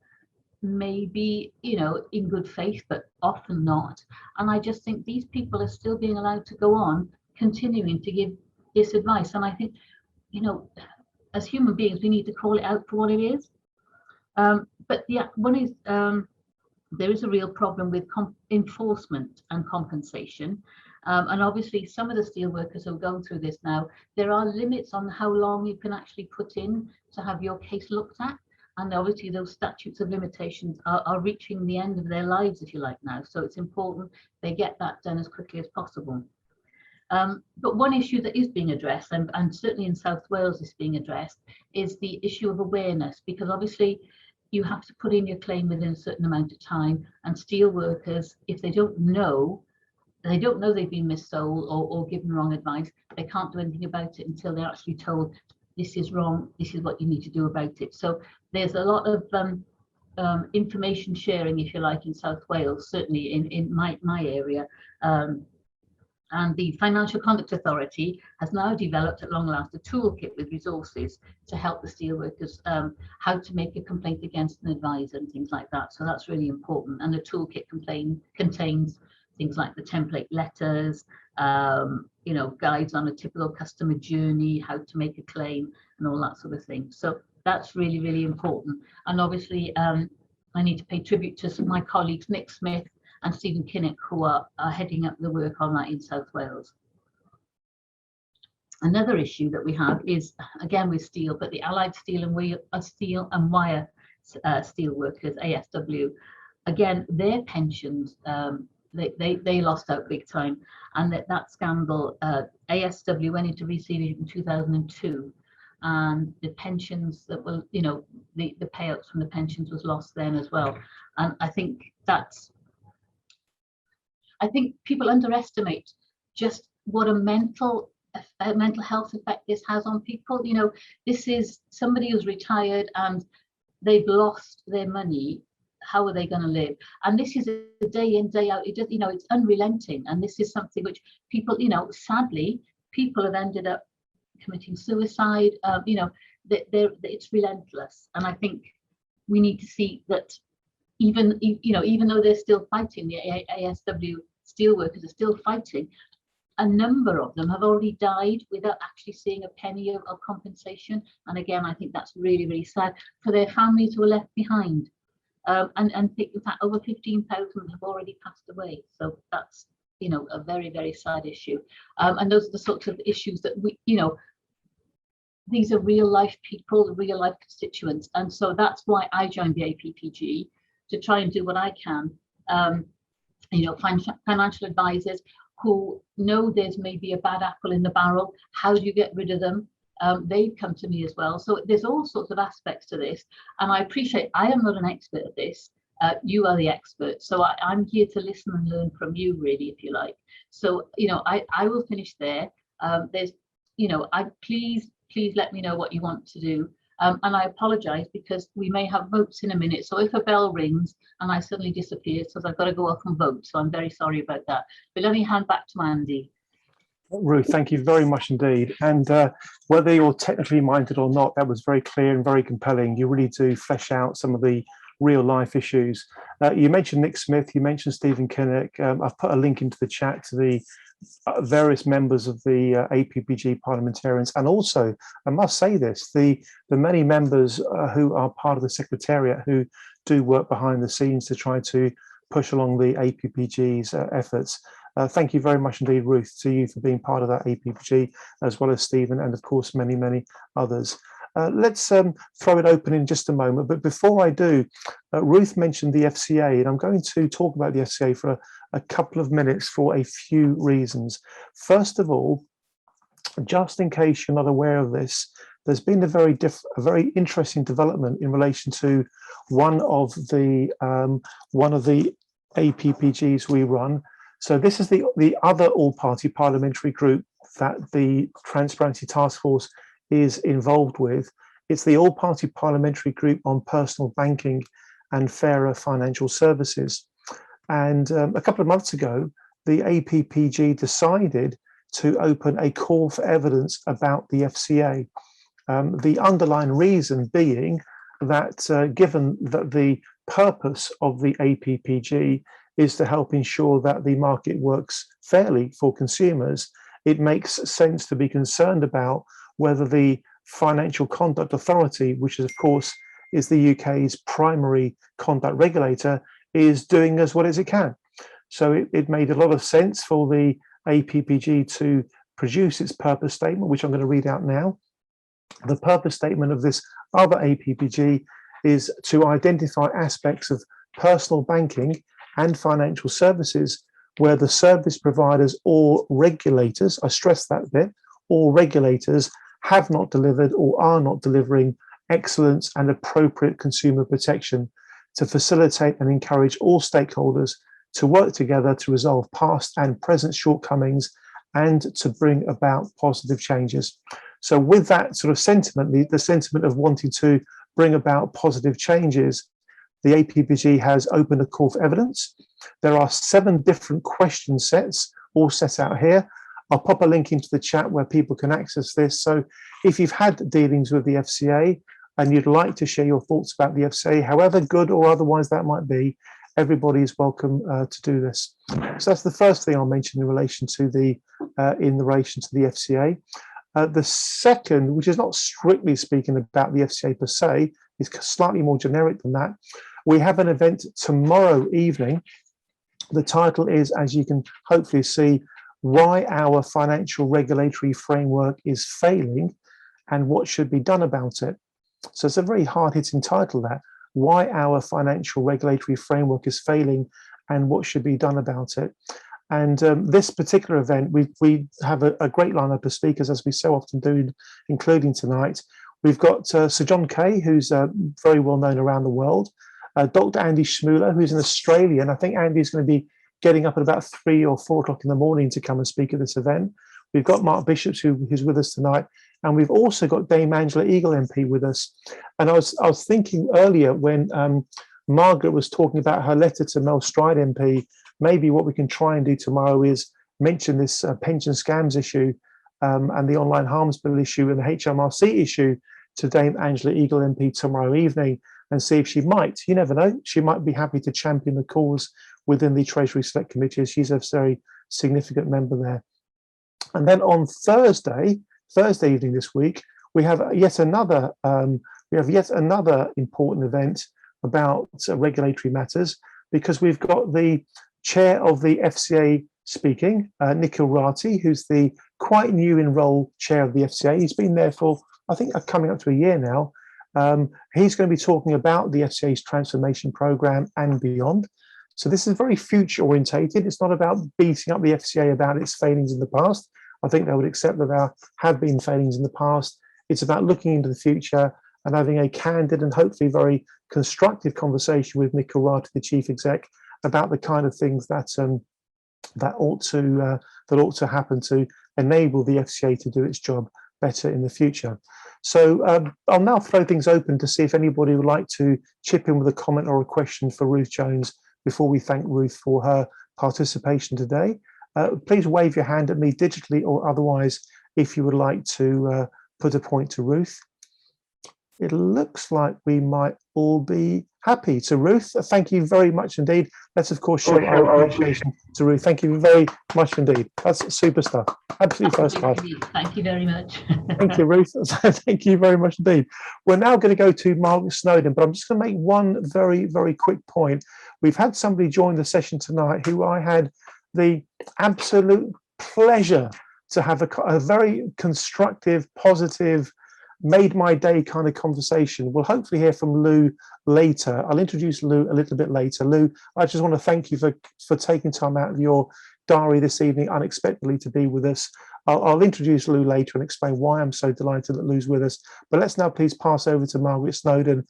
S6: may be, you know, in good faith, but often not. And I just think these people are still being allowed to go on continuing to give this advice. And I think, you know, as human beings, we need to call it out for what it is. But yeah, one is there is a real problem with enforcement and compensation. And obviously, some of the steelworkers who are going through this now, there are limits on how long you can actually put in to have your case looked at. And obviously, those statutes of limitations are reaching the end of their lives, if you like, now. So it's important they get that done as quickly as possible. But one issue that is being addressed, and certainly in South Wales is being addressed, is the issue of awareness, because obviously you have to put in your claim within a certain amount of time, and steel workers, if they don't know they don't know they've been missold or given wrong advice. They can't do anything about it until they're actually told this is wrong, this is what you need to do about it. So there's a lot of information sharing, if you like, in South Wales, certainly in my area. And the Financial Conduct Authority has now developed, at long last, a toolkit with resources to help the steelworkers how to make a complaint against an advisor and things like that. So that's really important. And the toolkit contains things like the template letters, you know, guides on a typical customer journey, how to make a claim, and all that sort of thing. So that's really, really important. And obviously, I need to pay tribute to my colleagues, Nick Smith and Stephen Kinnock, who are heading up the work on that in South Wales. Another issue that we have is, again with steel, but the Allied Steel and Wire steel workers, ASW, again, their pensions, they lost out big time. And that scandal, ASW went into receivership in 2002. And the pensions that were, you know, the payouts from the pensions was lost then as well. And I think people underestimate just what a mental health effect this has on people. You know, this is somebody who's retired and they've lost their money. How are they going to live? And this is a day in, day out. It just, you know, it's unrelenting. And this is something which people, you know, sadly, people have ended up committing suicide. You know, it's relentless. And I think we need to see that even though they're still fighting, the ASW steelworkers are still fighting, a number of them have already died without actually seeing a penny of compensation. And again, I think that's really, really sad for their families who are left behind. And in fact, over 15,000 have already passed away. So that's, you know, a very, very sad issue. And those are the sorts of issues that we, you know, these are real life people, real life constituents. And so that's why I joined the APPG, to try and do what I can. You know, financial advisors who know there's maybe a bad apple in the barrel. How do you get rid of them? They've come to me as well. So there's all sorts of aspects to this. And I appreciate, I am not an expert at this. You are the expert. So I'm here to listen and learn from you, really, if you like. So, you know, I will finish there. There's, you know, please let me know what you want to do. And I apologize because we may have votes in a minute. So if a bell rings and I suddenly disappear, because I've got to go off and vote. So I'm very sorry about that. But let me hand back to Andy.
S1: Ruth, thank you very much indeed. And whether you're technically minded or not, that was very clear and very compelling. You really do flesh out some of the real life issues. You mentioned Nick Smith, you mentioned Stephen Kinnock. I've put a link into the chat to the various members of the APPG parliamentarians, and also I must say this, the many members who are part of the secretariat who do work behind the scenes to try to push along the APPG's efforts. Thank you very much indeed, Ruth, to you for being part of that APPG, as well as Stephen and of course many others. Let's throw it open in just a moment, but before I do, Ruth mentioned the FCA, and I'm going to talk about the FCA for a couple of minutes for a few reasons. First of all, just in case you're not aware of this, there's been a very interesting development in relation to one of the APPGs we run. So this is the other all-party parliamentary group that the Transparency Task Force is involved with. It's the all-party parliamentary group on personal banking and fairer financial services. And a couple of months ago, the APPG decided to open a call for evidence about the FCA. The underlying reason being that given that the purpose of the APPG is to help ensure that the market works fairly for consumers, it makes sense to be concerned about whether the Financial Conduct Authority, which is, of course is the UK's primary conduct regulator, is doing as well as it can. So it made a lot of sense for the APPG to produce its purpose statement, which I'm going to read out now. The purpose statement of this other APPG is to identify aspects of personal banking and financial services where the service providers or regulators, I stress that bit, or regulators have not delivered or are not delivering excellence and appropriate consumer protection to facilitate and encourage all stakeholders to work together to resolve past and present shortcomings and to bring about positive changes. So with that sort of sentiment, the sentiment of wanting to bring about positive changes, the APPG has opened a call for evidence. There are 7 different question sets all set out here. I'll pop a link into the chat where people can access this. So if you've had dealings with the FCA and you'd like to share your thoughts about the FCA, however good or otherwise that might be, everybody is welcome to do this. So that's the first thing I'll mention in relation to the FCA. The second, which is not strictly speaking about the FCA per se, is slightly more generic than that. We have an event tomorrow evening. The title is, as you can hopefully see, Why Our Financial Regulatory Framework is Failing and What Should Be Done About It. So it's a very hard-hitting title, that. Why Our Financial Regulatory Framework is Failing and What Should Be Done About It. And this particular event, we have a great lineup of speakers, as we so often do, including tonight. We've got Sir John Kay, who's very well known around the world. Dr. Andy Schmuller, who's an Australian. I think Andy's going to be getting up at about 3 or 4 o'clock in the morning to come and speak at this event. We've got Mark Bishops, who's with us tonight. And we've also got Dame Angela Eagle MP with us. And I was thinking earlier when Margaret was talking about her letter to Mel Stride MP, maybe what we can try and do tomorrow is mention this pension scams issue and the online harms bill issue and the HMRC issue to Dame Angela Eagle MP tomorrow evening and see if she might, you never know, she might be happy to champion the cause within the Treasury Select Committee, as she's a very significant member there. And then on Thursday evening this week, we have yet another important event about regulatory matters, because we've got the chair of the FCA speaking, Nikhil Rati, who's the quite new in role chair of the FCA. He's been there for, I think, coming up to a year now. He's going to be talking about the FCA's transformation program and beyond. So this is very future orientated. It's not about beating up the FCA about its failings in the past. I think they would accept that there have been failings in the past. It's about looking into the future and having a candid and hopefully very constructive conversation with Nikhil Rati, the chief exec, about the kind of things that ought to happen to enable the FCA to do its job better in the future. So I'll now throw things open to see if anybody would like to chip in with a comment or a question for Ruth Jones before we thank Ruth for her participation today. Please wave your hand at me digitally or otherwise if you would like to put a point to Ruth. It looks like we might all be happy. So Ruth, thank you very much indeed. Let's of course show our appreciation to Ruth. Thank you very much indeed. That's super stuff. Absolutely first class.
S6: Thank you very much.
S1: Thank you, Ruth. Thank you very much indeed. We're now going to go to Margaret Snowdon, but I'm just going to make one very, very quick point. We've had somebody join the session tonight who I had the absolute pleasure to have a very constructive, positive, made my day kind of conversation. We'll hopefully hear from Lou later. I'll introduce Lou a little bit later. Lou, I just want to thank you for taking time out of your diary this evening unexpectedly to be with us. I'll introduce Lou later and explain why I'm so delighted that Lou's with us. But let's now please pass over to Margaret Snowdon.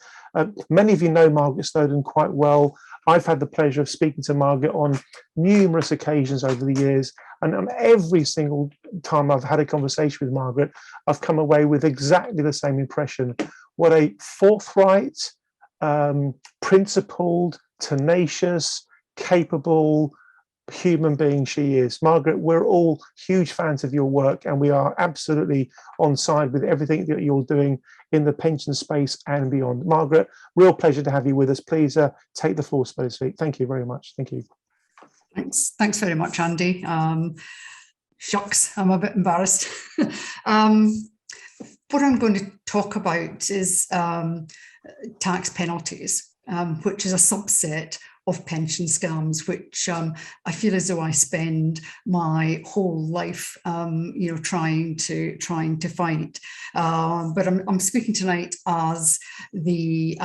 S1: Many of you know Margaret Snowdon quite well. I've had the pleasure of speaking to Margaret on numerous occasions over the years, and every single time I've had a conversation with Margaret, I've come away with exactly the same impression. What a forthright, principled, tenacious, capable human being she is. Margaret, we're all huge fans of your work, and we are absolutely on side with everything that you're doing in the pension space and beyond. Margaret, real pleasure to have you with us. Please take the floor, so to speak. Thank you very much. Thank you.
S3: Thanks very much, Andy. Shucks, I'm a bit embarrassed. What I'm going to talk about is tax penalties, which is a subset of pension scams, which I feel as though I spend my whole life, trying to fight. But I'm speaking tonight as the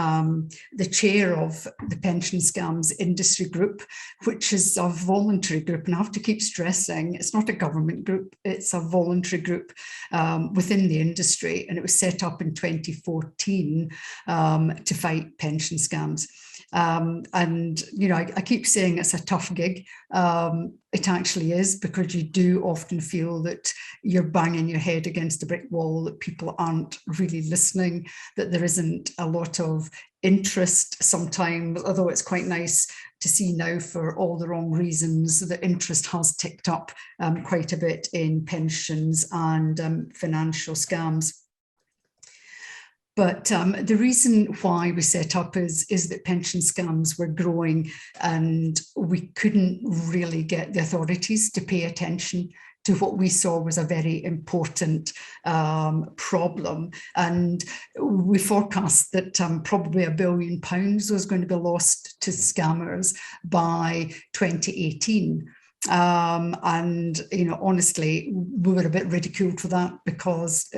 S3: chair of the Pension Scams Industry Group, which is a voluntary group, and I have to keep stressing it's not a government group; it's a voluntary group within the industry, and it was set up in 2014 to fight pension scams. And, you know, I keep saying it's a tough gig. It actually is, because you do often feel that you're banging your head against a brick wall, that people aren't really listening, that there isn't a lot of interest sometimes, although it's quite nice to see now, for all the wrong reasons, that interest has ticked up quite a bit in pensions and financial scams. But the reason why we set up is that pension scams were growing, and we couldn't really get the authorities to pay attention to what we saw was a very important problem. And we forecast that probably £1 billion was going to be lost to scammers by 2018. And, you know, honestly, we were a bit ridiculed for that, because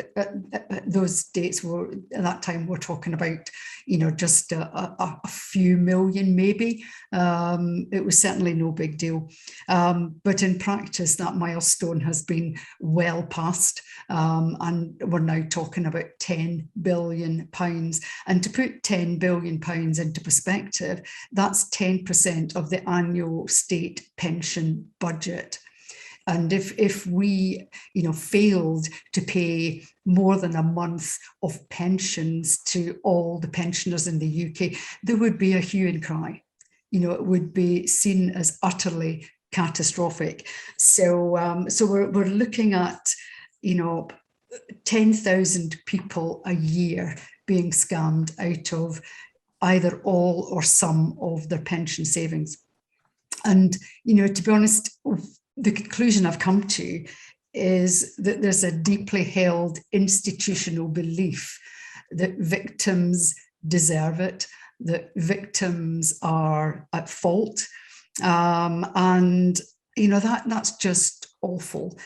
S3: those dates were, at that time, we're talking about, you know, just a few million, maybe. It was certainly no big deal. But in practice, that milestone has been well passed. And we're now talking about £10 billion. And to put £10 billion into perspective, that's 10% of the annual state pension budget. And if we, you know, failed to pay more than a month of pensions to all the pensioners in the UK, there would be a hue and cry. You know, it would be seen as utterly catastrophic. So, so we're looking at, you know, 10,000 people a year being scammed out of either all or some of their pension savings. And, you know, to be honest, the conclusion I've come to is that there's a deeply held institutional belief that victims deserve it, that victims are at fault. And, you know, that's just awful,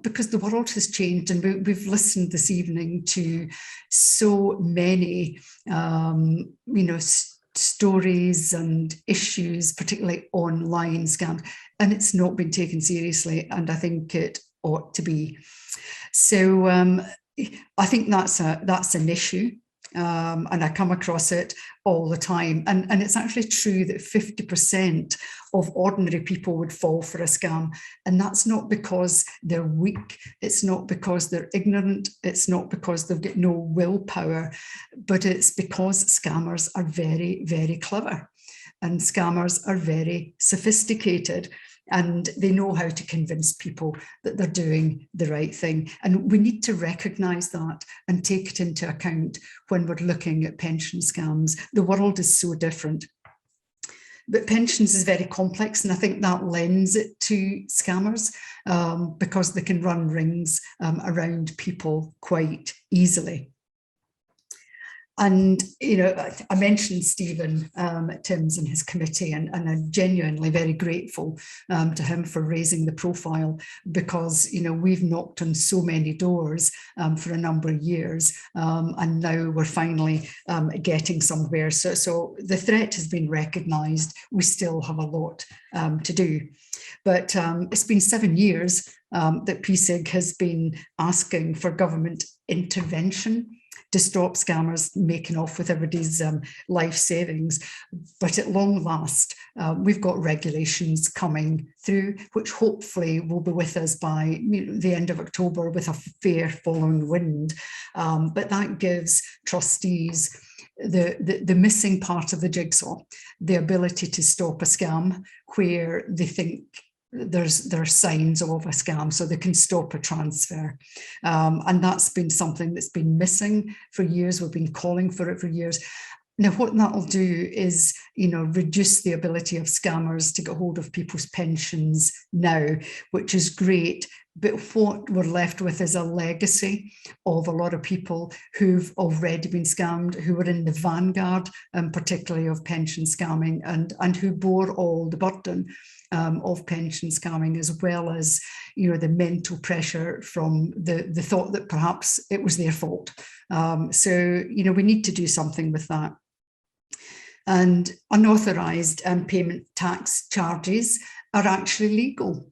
S3: because the world has changed, and we've listened this evening to so many, you know, stories and issues, particularly online scams, and it's not been taken seriously, and I think it ought to be. So I think that's an issue, and I come across it all the time. And it's actually true that 50% of ordinary people would fall for a scam. And that's not because they're weak. It's not because they're ignorant. It's not because they've got no willpower, but it's because scammers are very, very clever. And scammers are very sophisticated, and they know how to convince people that they're doing the right thing. And we need to recognise that and take it into account when we're looking at pension scams. The world is so different. But pensions is very complex, and I think that lends it to scammers, because they can run rings around people quite easily. And, you know, I mentioned Stephen Timms and his committee, and I'm genuinely very grateful to him for raising the profile, because, you know, we've knocked on so many doors for a number of years, and now we're finally getting somewhere. So the threat has been recognised. We still have a lot to do. But it's been 7 years that PSIG has been asking for government intervention to stop scammers making off with everybody's life savings. But at long last, we've got regulations coming through, which hopefully will be with us by the end of October with a fair following wind. But that gives trustees the missing part of the jigsaw, the ability to stop a scam where they think there are signs of a scam, so they can stop a transfer. And that's been something that's been missing for years. We've been calling for it for years. Now, what that'll do is, you know, reduce the ability of scammers to get hold of people's pensions now, which is great. But what we're left with is a legacy of a lot of people who've already been scammed, who were in the vanguard, particularly of pension scamming, and who bore all the burden of pension scamming, as well as, you know, the mental pressure from the thought that perhaps it was their fault. So, you know, we need to do something with that. And unauthorised payment tax charges are actually legal.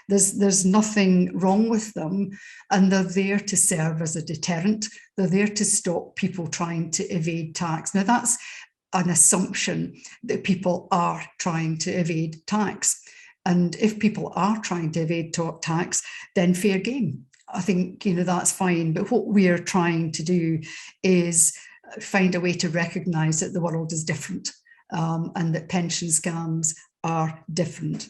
S3: There's nothing wrong with them, and they're there to serve as a deterrent. They're there to stop people trying to evade tax. Now, that's an assumption that people are trying to evade tax. And if people are trying to evade tax, then fair game. I think, that's fine. But what we're trying to do is find a way to recognise that the world is different, and that pension scams are different.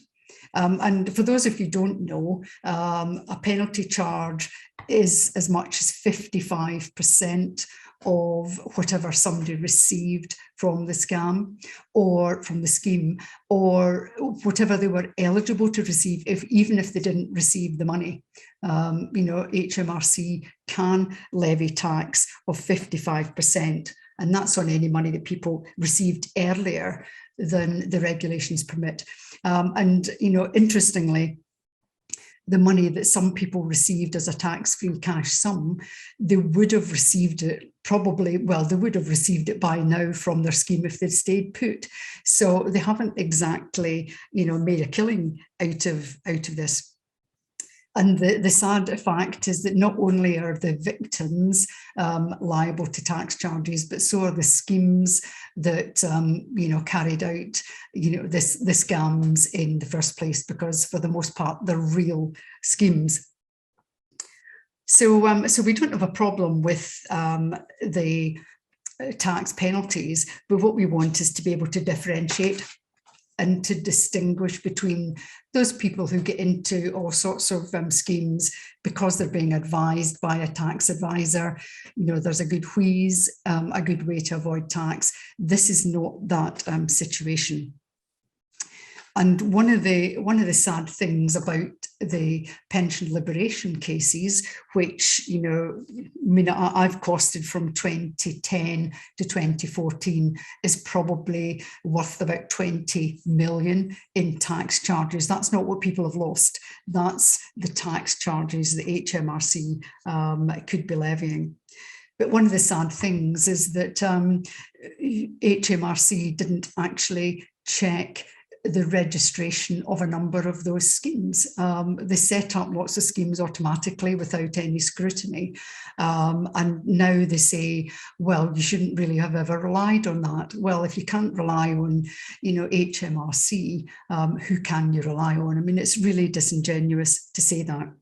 S3: And for those of you who don't know, a penalty charge is as much as 55% of whatever somebody received from the scam or from the scheme, or whatever they were eligible to receive, even if they didn't receive the money. HMRC can levy tax of 55%, and that's on any money that people received earlier than the regulations permit. Interestingly, the money that some people received as a tax-free cash sum, they would have received it they would have received it by now from their scheme if they'd stayed put. So they haven't exactly, made a killing out of this. And the sad fact is that not only are the victims liable to tax charges, but so are the schemes that carried out the scams in the first place, because for the most part they're real schemes. So we don't have a problem with the tax penalties, but what we want is to be able to differentiate and to distinguish between those people who get into all sorts of schemes because they're being advised by a tax advisor. There's a good wheeze, a good way to avoid tax. This is not that situation. And one of the sad things about the pension liberation cases, which I've costed from 2010 to 2014, is probably worth about 20 million in tax charges. That's not what people have lost. That's the tax charges that HMRC could be levying. But one of the sad things is that HMRC didn't actually check the registration of a number of those schemes. They set up lots of schemes automatically without any scrutiny. And now they say, well, you shouldn't really have ever relied on that. Well, if you can't rely on, HMRC, who can you rely on? I mean, it's really disingenuous to say that.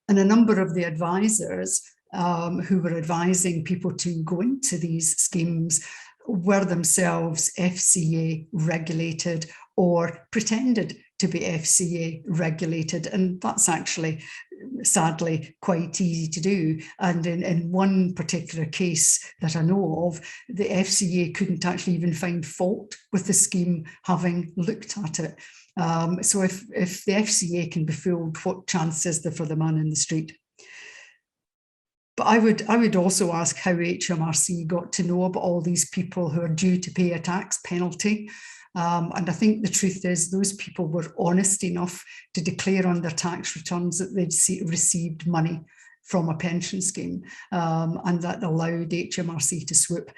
S3: And a number of the advisors who were advising people to go into these schemes were themselves FCA regulated or pretended to be FCA regulated. And that's actually, sadly, quite easy to do. And in one particular case that I know of, the FCA couldn't actually even find fault with the scheme having looked at it. So if the FCA can be fooled, what chance is there for the man in the street? But I would also ask how HMRC got to know about all these people who are due to pay a tax penalty. And I think the truth is those people were honest enough to declare on their tax returns that they'd received money from a pension scheme, and that allowed HMRC to swoop.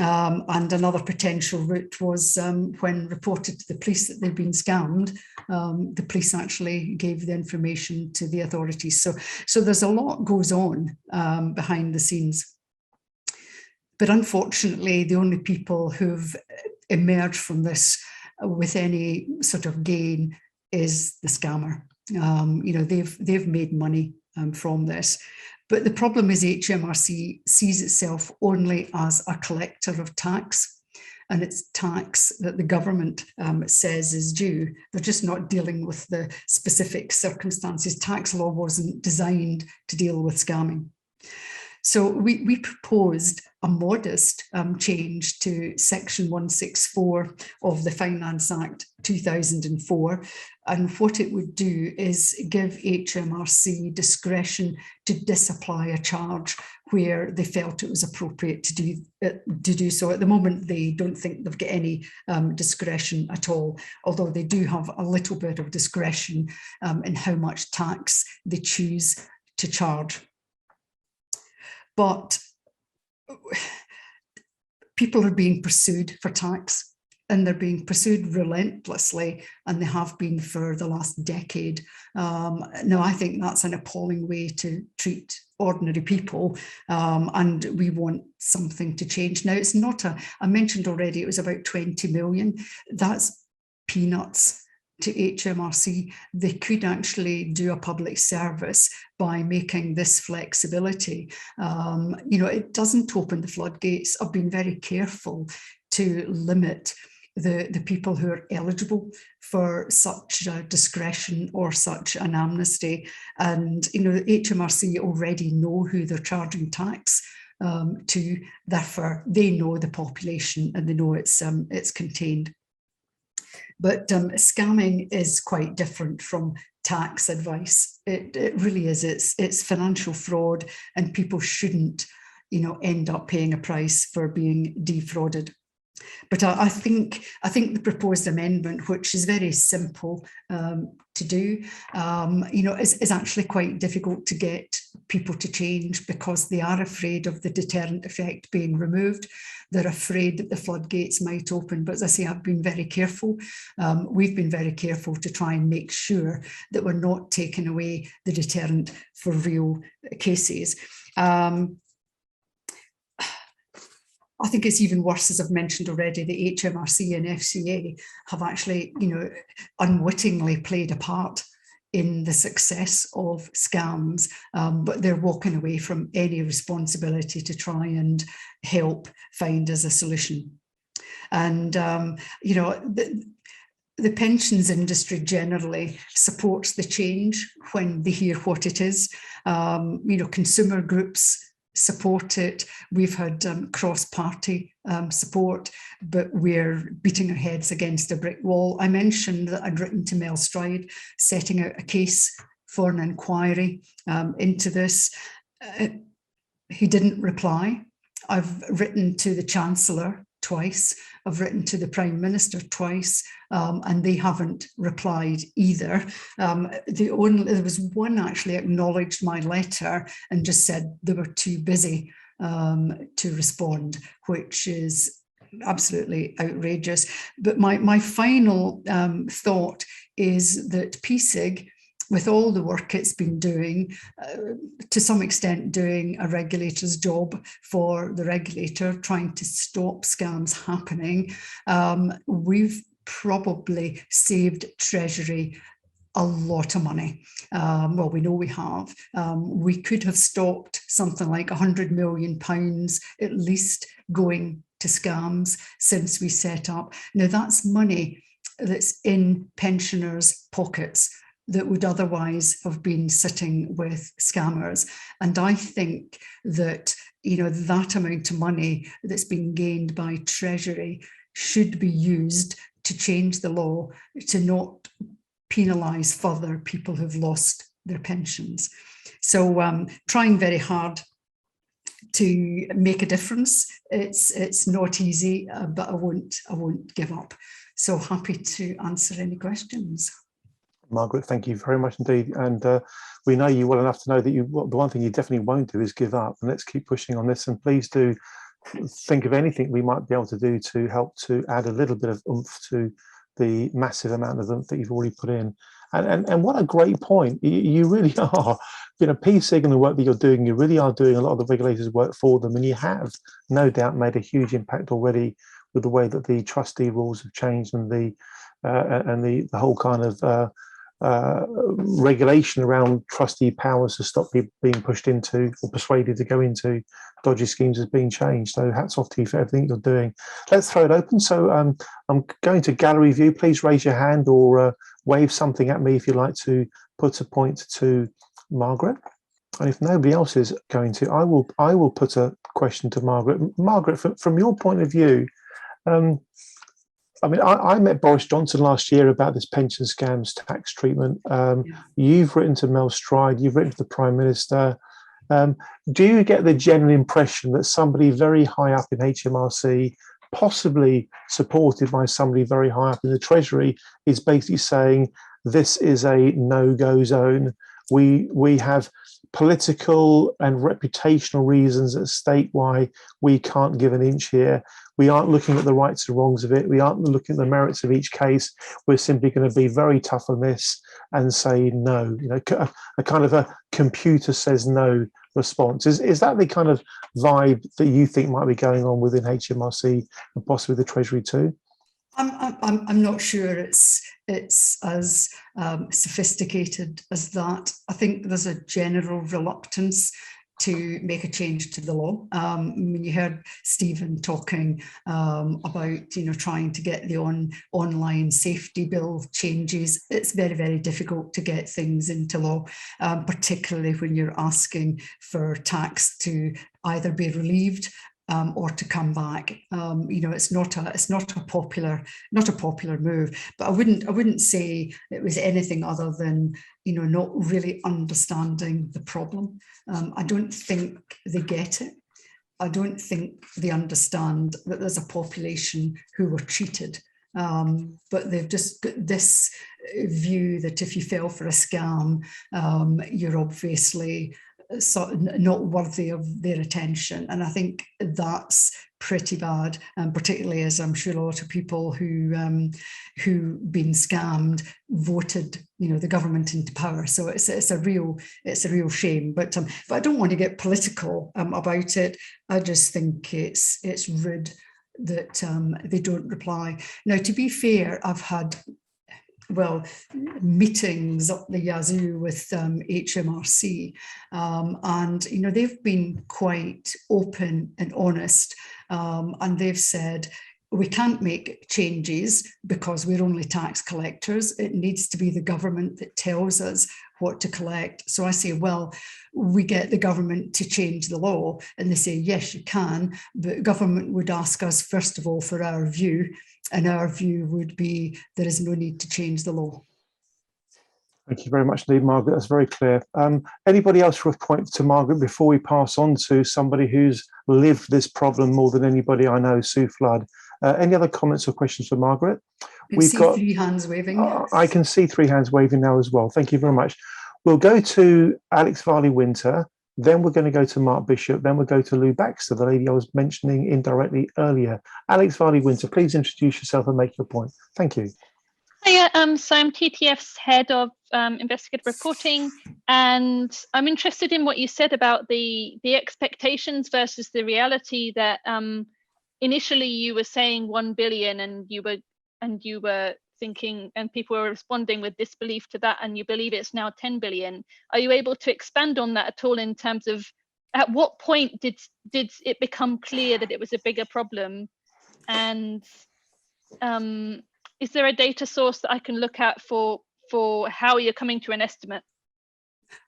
S3: And another potential route was when reported to the police that they'd been scammed, the police actually gave the information to the authorities. So there's a lot goes on behind the scenes. But unfortunately, the only people who've emerged from this with any sort of gain is the scammer. They've made money from this. But the problem is HMRC sees itself only as a collector of tax, and it's tax that the government says is due. They're just not dealing with the specific circumstances. Tax law wasn't designed to deal with scamming. So we proposed a modest change to Section 164 of the Finance Act 2004. And what it would do is give HMRC discretion to disapply a charge where they felt it was appropriate to do so. At the moment, they don't think they've got any discretion at all, although they do have a little bit of discretion in how much tax they choose to charge. But people are being pursued for tax. and they're being pursued relentlessly, and they have been for the last decade. Now, I think that's an appalling way to treat ordinary people, and we want something to change. Now, it's not I mentioned already it was about 20 million. That's peanuts to HMRC. They could actually do a public service by making this flexibility. It doesn't open the floodgates. I've been very careful to limit the people who are eligible for such discretion or such an amnesty. And, HMRC already know who they're charging tax to, therefore they know the population and they know it's contained. But scamming is quite different from tax advice. It really is. It's financial fraud, and people shouldn't, end up paying a price for being defrauded. But I think the proposed amendment, which is very simple to do, is actually quite difficult to get people to change, because they are afraid of the deterrent effect being removed. They're afraid that the floodgates might open. But as I say, I've been very careful. We've been very careful to try and make sure that we're not taking away the deterrent for real cases. I think it's even worse, as I've mentioned already, the HMRC and FCA have actually, unwittingly played a part in the success of scams, but they're walking away from any responsibility to try and help find us a solution. And, the pensions industry generally supports the change when they hear what it is. Consumer groups support it. We've had cross-party support, but we're beating our heads against a brick wall. I mentioned that I'd written to Mel Stride setting out a case for an inquiry into this. He didn't reply. I've written to the Chancellor twice. I've written to the Prime Minister twice, and they haven't replied either. There was one actually acknowledged my letter and just said they were too busy to respond, which is absolutely outrageous. But my final thought is that PSIG, with all the work it's been doing, to some extent doing a regulator's job for the regulator, trying to stop scams happening, we've probably saved Treasury a lot of money. Well, we know we have. We could have stopped something like £100 million at least going to scams since we set up. Now, that's money that's in pensioners' pockets that would otherwise have been sitting with scammers. And I think that, that amount of money that's been gained by Treasury should be used to change the law to not penalise further people who've lost their pensions. So trying very hard to make a difference. It's not easy, but I won't give up. So happy to answer any questions.
S1: Margaret, thank you very much indeed. And we know you well enough to know that the one thing you definitely won't do is give up. And let's keep pushing on this. And please do think of anything we might be able to do to help to add a little bit of oomph to the massive amount of oomph that you've already put in. And what a great point. You really are, PSIG and the work that you're doing, you really are doing a lot of the regulators' work for them. And you have no doubt made a huge impact already with the way that the trustee rules have changed and the whole kind of regulation around trustee powers to stop people being pushed into or persuaded to go into dodgy schemes has been changed. So hats off to you for everything you're doing. Let's throw it open. So I'm going to gallery view. Please raise your hand or wave something at me if you'd like to put a point to Margaret. And if nobody else is going to, I will put a question to Margaret. Margaret, from your point of view, I met Boris Johnson last year about this pension scams tax treatment. You've written to Mel Stride, you've written to the Prime Minister. Do you get the general impression that somebody very high up in HMRC, possibly supported by somebody very high up in the Treasury, is basically saying this is a no-go zone? We have political and reputational reasons at stake why we can't give an inch here. We aren't looking at the rights and wrongs of it. We aren't looking at the merits of each case. We're simply going to be very tough on this and say no. You know, a kind of a computer says no response. Is that the kind of vibe that you think might be going on within HMRC and possibly the Treasury too?
S3: I'm not sure it's as sophisticated as that. I think there's a general reluctance to make a change to the law. When you heard Stephen talking about, you know, trying to get the online safety bill changes, it's very, very difficult to get things into law, particularly when you're asking for tax to either be relieved or to come back. You know, it's not a popular move. But I wouldn't say it was anything other than, you know, not really understanding the problem. I don't think they get it. I don't think they understand that there's a population who were cheated. But they've just got this view that if you fell for a scam, you're obviously not worthy of their attention. And I think that's pretty bad, and particularly as I'm sure a lot of people who been scammed voted, you know, the government into power. So it's a real shame. But I don't want to get political about it. I just think it's rude that they don't reply. Now, to be fair, I've had meetings up the yazoo with HMRC, and you know, they've been quite open and honest, and they've said we can't make changes because we're only tax collectors. It needs to be the government that tells us what to collect. So I say, well, we get the government to change the law, and they say, yes, you can, but government would ask us first of all for our view, and our view would be there is no need to change the law.
S1: Thank you very much indeed, Margaret. That's very clear. Anybody else with a point to Margaret before we pass on to somebody who's lived this problem more than anybody I know, Sue Flood? Any other comments or questions for Margaret?
S3: We've got 3 hands waving.
S1: I can see 3 hands waving now as well. Thank you very much. We'll go to Alex Varley-Winter, then we're going to go to Mark Bishop, then we'll go to Lou Baxter, the lady I was mentioning indirectly earlier. Alex Varley-Winter, please introduce yourself and make your point. Thank you.
S7: Hiya, so I'm TTF's head of investigative reporting, and I'm interested in what you said about the expectations versus the reality that initially you were saying 1 billion and you were thinking, and people were responding with disbelief to that, and you believe it's now 10 billion. Are you able to expand on that at all in terms of at what point did it become clear that it was a bigger problem? And is there a data source that I can look at for how you're coming to an estimate?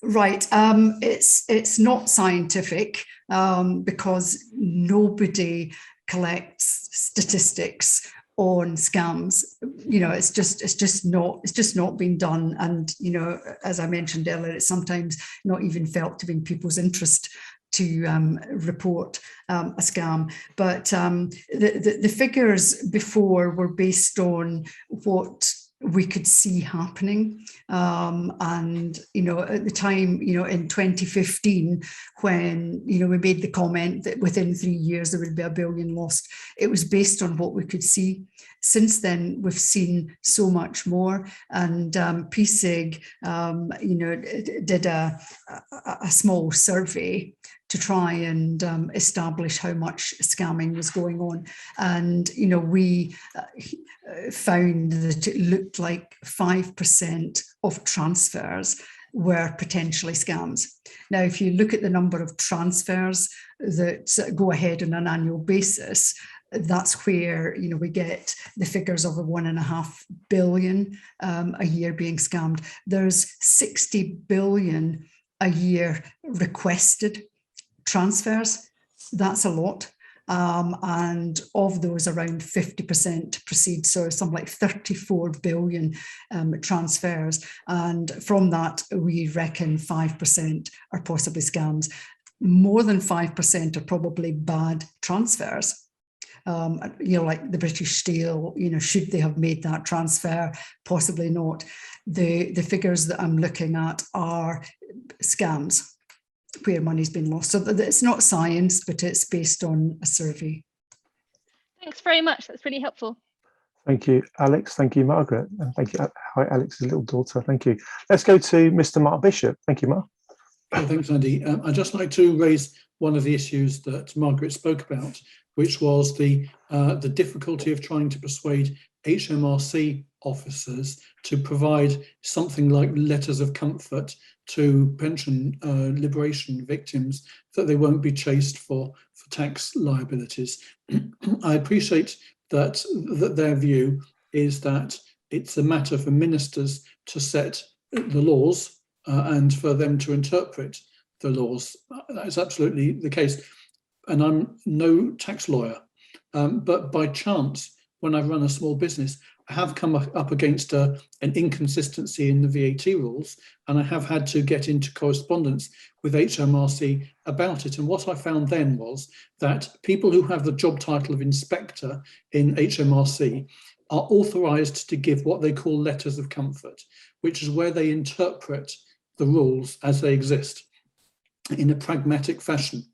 S3: Right, it's not scientific because nobody collects statistics on scams. You know, it's just not been done. And you know, as I mentioned earlier, it's sometimes not even felt to be in people's interest to report a scam. But the figures before were based on what we could see happening. And, you know, at the time, you know, in 2015, when, you know, we made the comment that within 3 years there would be 1 billion lost, it was based on what we could see. Since then, we've seen so much more. And PSIG, you know, did a small survey to try and establish how much scamming was going on. And, you know, we found that it looked like 5% of transfers were potentially scams. Now, if you look at the number of transfers that go ahead on an annual basis, that's where, you know, we get the figures of 1.5 billion a year being scammed. There's 60 billion a year requested transfers. That's a lot. And of those, around 50% proceed, so something like 34 billion transfers. And from that, we reckon 5% are possibly scams. More than 5% are probably bad transfers. like the British Steel, should they have made that transfer? Possibly not. The figures that I'm looking at are scams where money's been lost. So it's not science, but it's based on a survey.
S7: Thanks very much. That's really helpful.
S1: Thank you, Alex. Thank you, Margaret. And thank you. Hi, Alex's little daughter. Thank you. Let's go to Mr. Mark Bishop. Thank you, Mark.
S5: Oh, thanks, Andy. I'd just like to raise one of the issues that Margaret spoke about, which was the difficulty of trying to persuade HMRC officers to provide something like letters of comfort to pension liberation victims that they won't be chased for tax liabilities. I appreciate that their view is that it's a matter for ministers to set the laws and for them to interpret the laws. That is absolutely the case. And I'm no tax lawyer, but by chance, when I've run a small business, I have come up against an inconsistency in the VAT rules, and I have had to get into correspondence with HMRC about it. And what I found then was that people who have the job title of inspector in HMRC are authorised to give what they call letters of comfort, which is where they interpret the rules as they exist in a pragmatic fashion.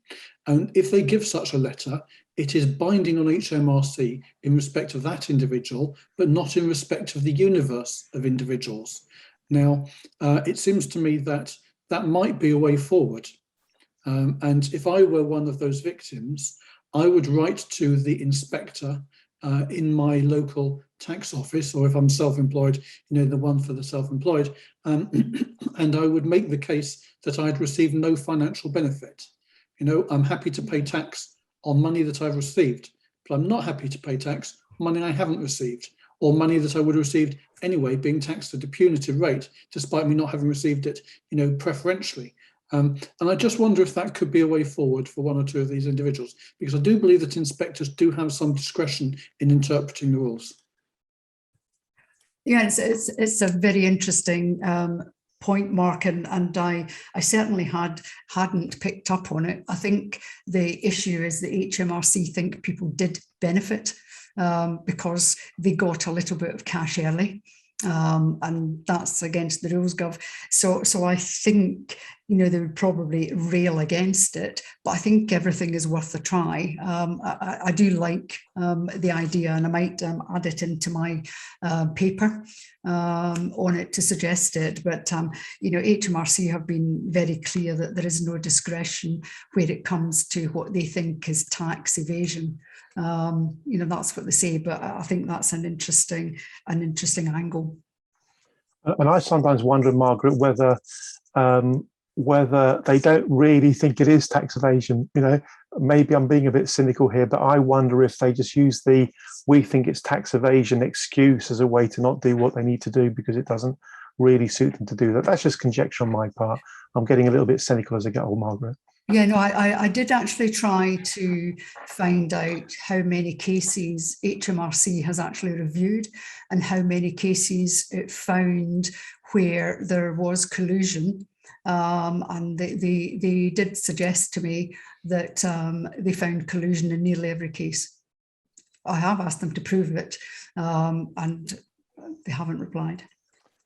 S5: And if they give such a letter, it is binding on HMRC in respect of that individual, but not in respect of the universe of individuals. Now, it seems to me that that might be a way forward. And if I were one of those victims, I would write to the inspector in my local tax office, or if I'm self-employed, the one for the self-employed, and I would make the case that I'd received no financial benefit. I'm happy to pay tax on money that I've received, but I'm not happy to pay tax on money I haven't received, or money that I would have received anyway, being taxed at a punitive rate, despite me not having received it, preferentially. And I just wonder if that could be a way forward for one or two of these individuals, because I do believe that inspectors do have some discretion in interpreting the rules.
S3: Yeah, it's a very interesting point, Mark, and I certainly hadn't picked up on it. I think the issue is the HMRC think people did benefit because they got a little bit of cash early. And that's against the rules, Gov. So I think, they would probably rail against it, but I think everything is worth a try. I do like the idea, and I might add it into my paper on it to suggest it. But, HMRC have been very clear that there is no discretion where it comes to what they think is tax evasion. That's what they say, but I think that's an interesting angle.
S1: And I sometimes wonder, Margaret, whether they don't really think it is tax evasion. Maybe I'm being a bit cynical here, but I wonder if they just use the "we think it's tax evasion" excuse as a way to not do what they need to do because it doesn't really suit them to do that. That's just conjecture on my part. I'm getting a little bit cynical as I get old, Margaret.
S3: Yeah, no, I did actually try to find out how many cases HMRC has actually reviewed and how many cases it found where there was collusion. And they did suggest to me that they found collusion in nearly every case. I have asked them to prove it, and they haven't replied.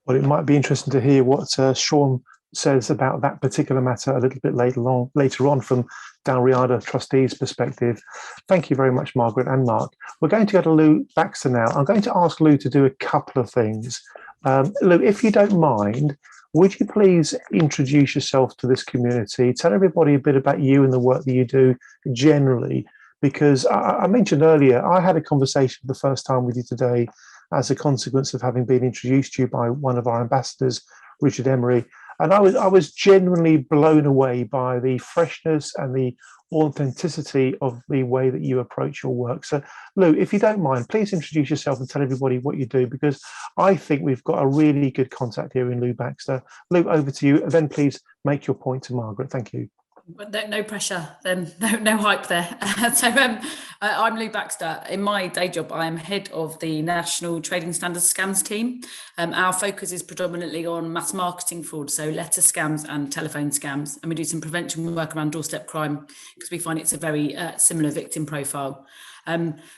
S1: Well, it might be interesting to hear what Sean says about that particular matter a little bit later on from Dalriada trustees' perspective. Thank you very much, Margaret and Mark. We're going to go to Lou Baxter now. I'm going to ask Lou to do a couple of things. Lou, if you don't mind, would you please introduce yourself to this community? Tell everybody a bit about you and the work that you do generally, because I mentioned earlier, I had a conversation the first time with you today as a consequence of having been introduced to you by one of our ambassadors, Richard Emery. And I was genuinely blown away by the freshness and the authenticity of the way that you approach your work. So, Lou, if you don't mind, please introduce yourself and tell everybody what you do, because I think we've got a really good contact here in Lou Baxter. Lou, over to you, and then please make your point to Margaret. Thank you.
S8: No pressure, then no hype there. I'm Lou Baxter. In my day job, I am head of the National Trading Standards Scams team. Our focus is predominantly on mass marketing fraud, so letter scams and telephone scams, and we do some prevention work around doorstep crime because we find it's a very similar victim profile.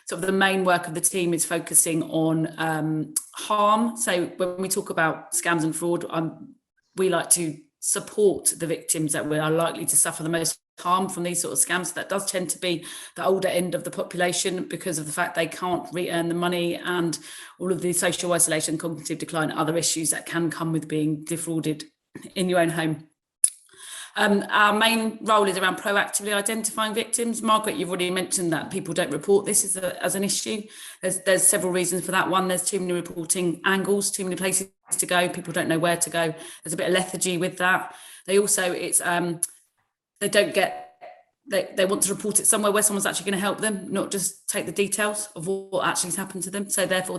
S8: Sort of the main work of the team is focusing on harm. So when we talk about scams and fraud, we like to support the victims that are likely to suffer the most harm from these sort of scams. That does tend to be the older end of the population because of the fact they can't re-earn the money and all of the social isolation, cognitive decline, other issues that can come with being defrauded in your own home. Our main role is around proactively identifying victims. Margaret, you've already mentioned that people don't report this as an issue. There's several reasons for that. One, there's too many reporting angles, too many places to go. People don't know where to go. There's a bit of lethargy with that. They also, they want to report it somewhere where someone's actually going to help them, not just take the details of what actually has happened to them. So therefore,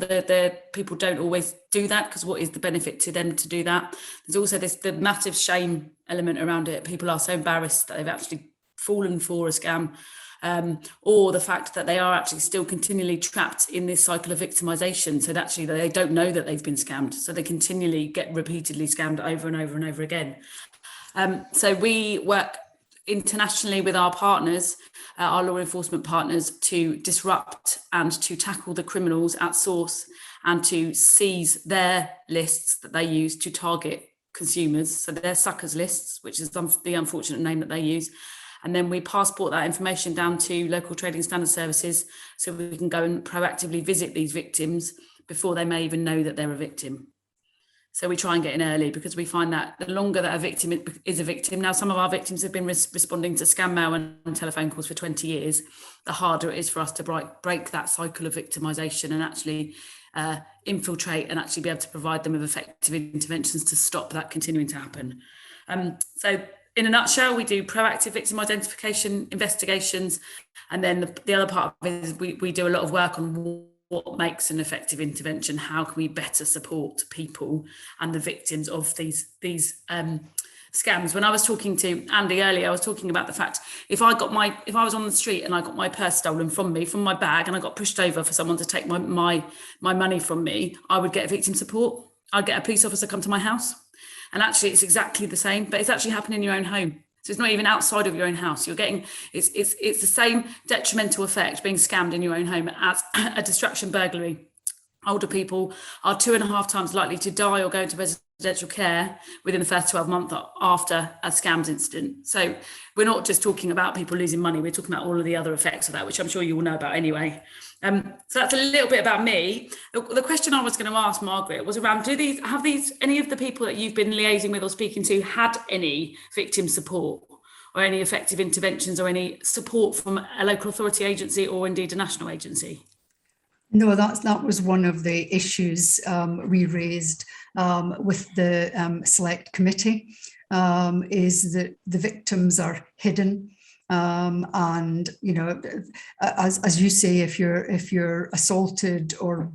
S8: people don't always do that, because what is the benefit to them to do that? There's also the massive shame element around it. People are so embarrassed that they've actually fallen for a scam, or the fact that they are actually still continually trapped in this cycle of victimization. So that actually they don't know that they've been scammed. So they continually get repeatedly scammed over and over and over again. So we work internationally with our partners, our law enforcement partners, to disrupt and to tackle the criminals at source and to seize their lists that they use to target consumers. So their suckers lists, which is the unfortunate name that they use. And then we passport that information down to local trading standard services so we can go and proactively visit these victims before they may even know that they're a victim. So we try and get in early, because we find that the longer that a victim is a victim, now some of our victims have been responding to scam mail and telephone calls for 20 years, the harder it is for us to break that cycle of victimisation and actually infiltrate and actually be able to provide them with effective interventions to stop that continuing to happen. So in a nutshell, we do proactive victim identification investigations, and then the other part of it is we do a lot of work on what makes an effective intervention. How can we better support people and the victims of these scams? When I was talking to Andy earlier, I was talking about the fact if I was on the street and I got my purse stolen from me, from my bag, and I got pushed over for someone to take my money from me, I would get victim support. I'd get a police officer come to my house. And actually it's exactly the same, but it's actually happening in your own home. So it's not even outside of your own house. You're getting, it's the same detrimental effect being scammed in your own home as a distraction burglary. Older people are 2.5 times likely to die or go into residential care within the first 12 months after a scams incident. So we're not just talking about people losing money, we're talking about all of the other effects of that, which I'm sure you all know about anyway. So that's a little bit about me. The question I was going to ask Margaret was around, have any of the people that you've been liaising with or speaking to had any victim support or any effective interventions or any support from a local authority agency or indeed a national agency?
S3: No, that was one of the issues we raised with the select committee, is that the victims are hidden. And you know, as you say, if you're assaulted or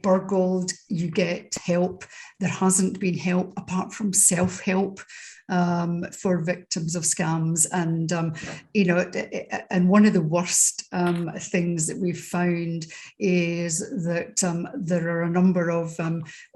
S3: burgled, you get help. There hasn't been help apart from self-help for victims of scams, and you know, and one of the worst things that we've found is that there are a number of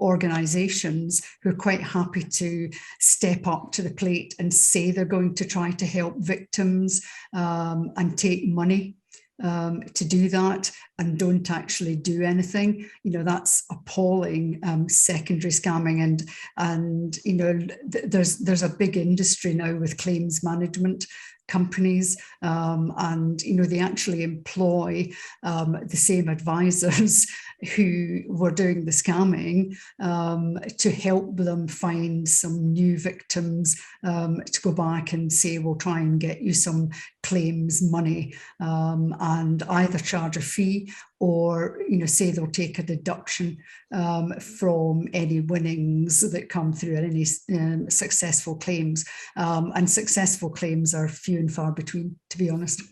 S3: organisations who are quite happy to step up to the plate and say they're going to try to help victims and take money to do that, and don't actually do anything. You know, that's appalling. Secondary scamming, and you know, there's a big industry now with claims management companies, and you know, they actually employ the same advisors who were doing the scamming to help them find some new victims to go back and say, we'll try and get you some claims money, and either charge a fee or, you know, say they'll take a deduction from any winnings that come through and any successful claims. And successful claims are few and far between, to be honest.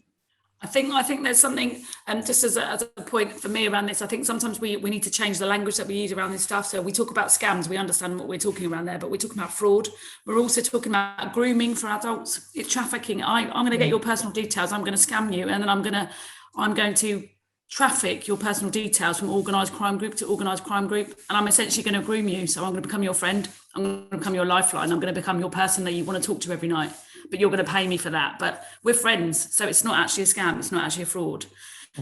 S8: I think there's something, just as a point for me around this, I think sometimes we need to change the language that we use around this stuff. So we talk about scams, we understand what we're talking around there, but we're talking about fraud. We're also talking about grooming for adults. It's trafficking. I'm going to get your personal details. I'm going to scam you, and then I'm going to traffic your personal details from organised crime group to organised crime group, and I'm essentially going to groom you. So I'm going to become your friend. I'm going to become your lifeline. I'm going to become your person that you want to talk to every night. But you're going to pay me for that. But we're friends, so it's not actually a scam. It's not actually a fraud.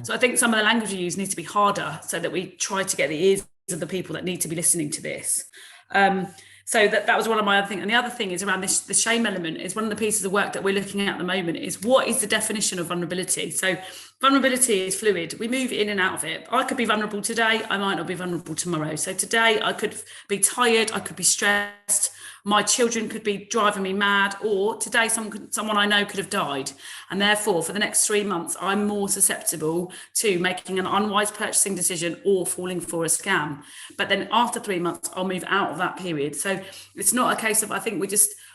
S8: So I think some of the language we use needs to be harder so that we try to get the ears of the people that need to be listening to this. So that was one of my other things. And the other thing is around this, the shame element is one of the pieces of work that we're looking at the moment is what is the definition of vulnerability? So vulnerability is fluid. We move in and out of it. I could be vulnerable today. I might not be vulnerable tomorrow. So today I could be tired. I could be stressed. My children could be driving me mad, or today someone I know could have died. And therefore, for the next 3 months, I'm more susceptible to making an unwise purchasing decision or falling for a scam. But then after 3 months, I'll move out of that period. So it's not a case of, I think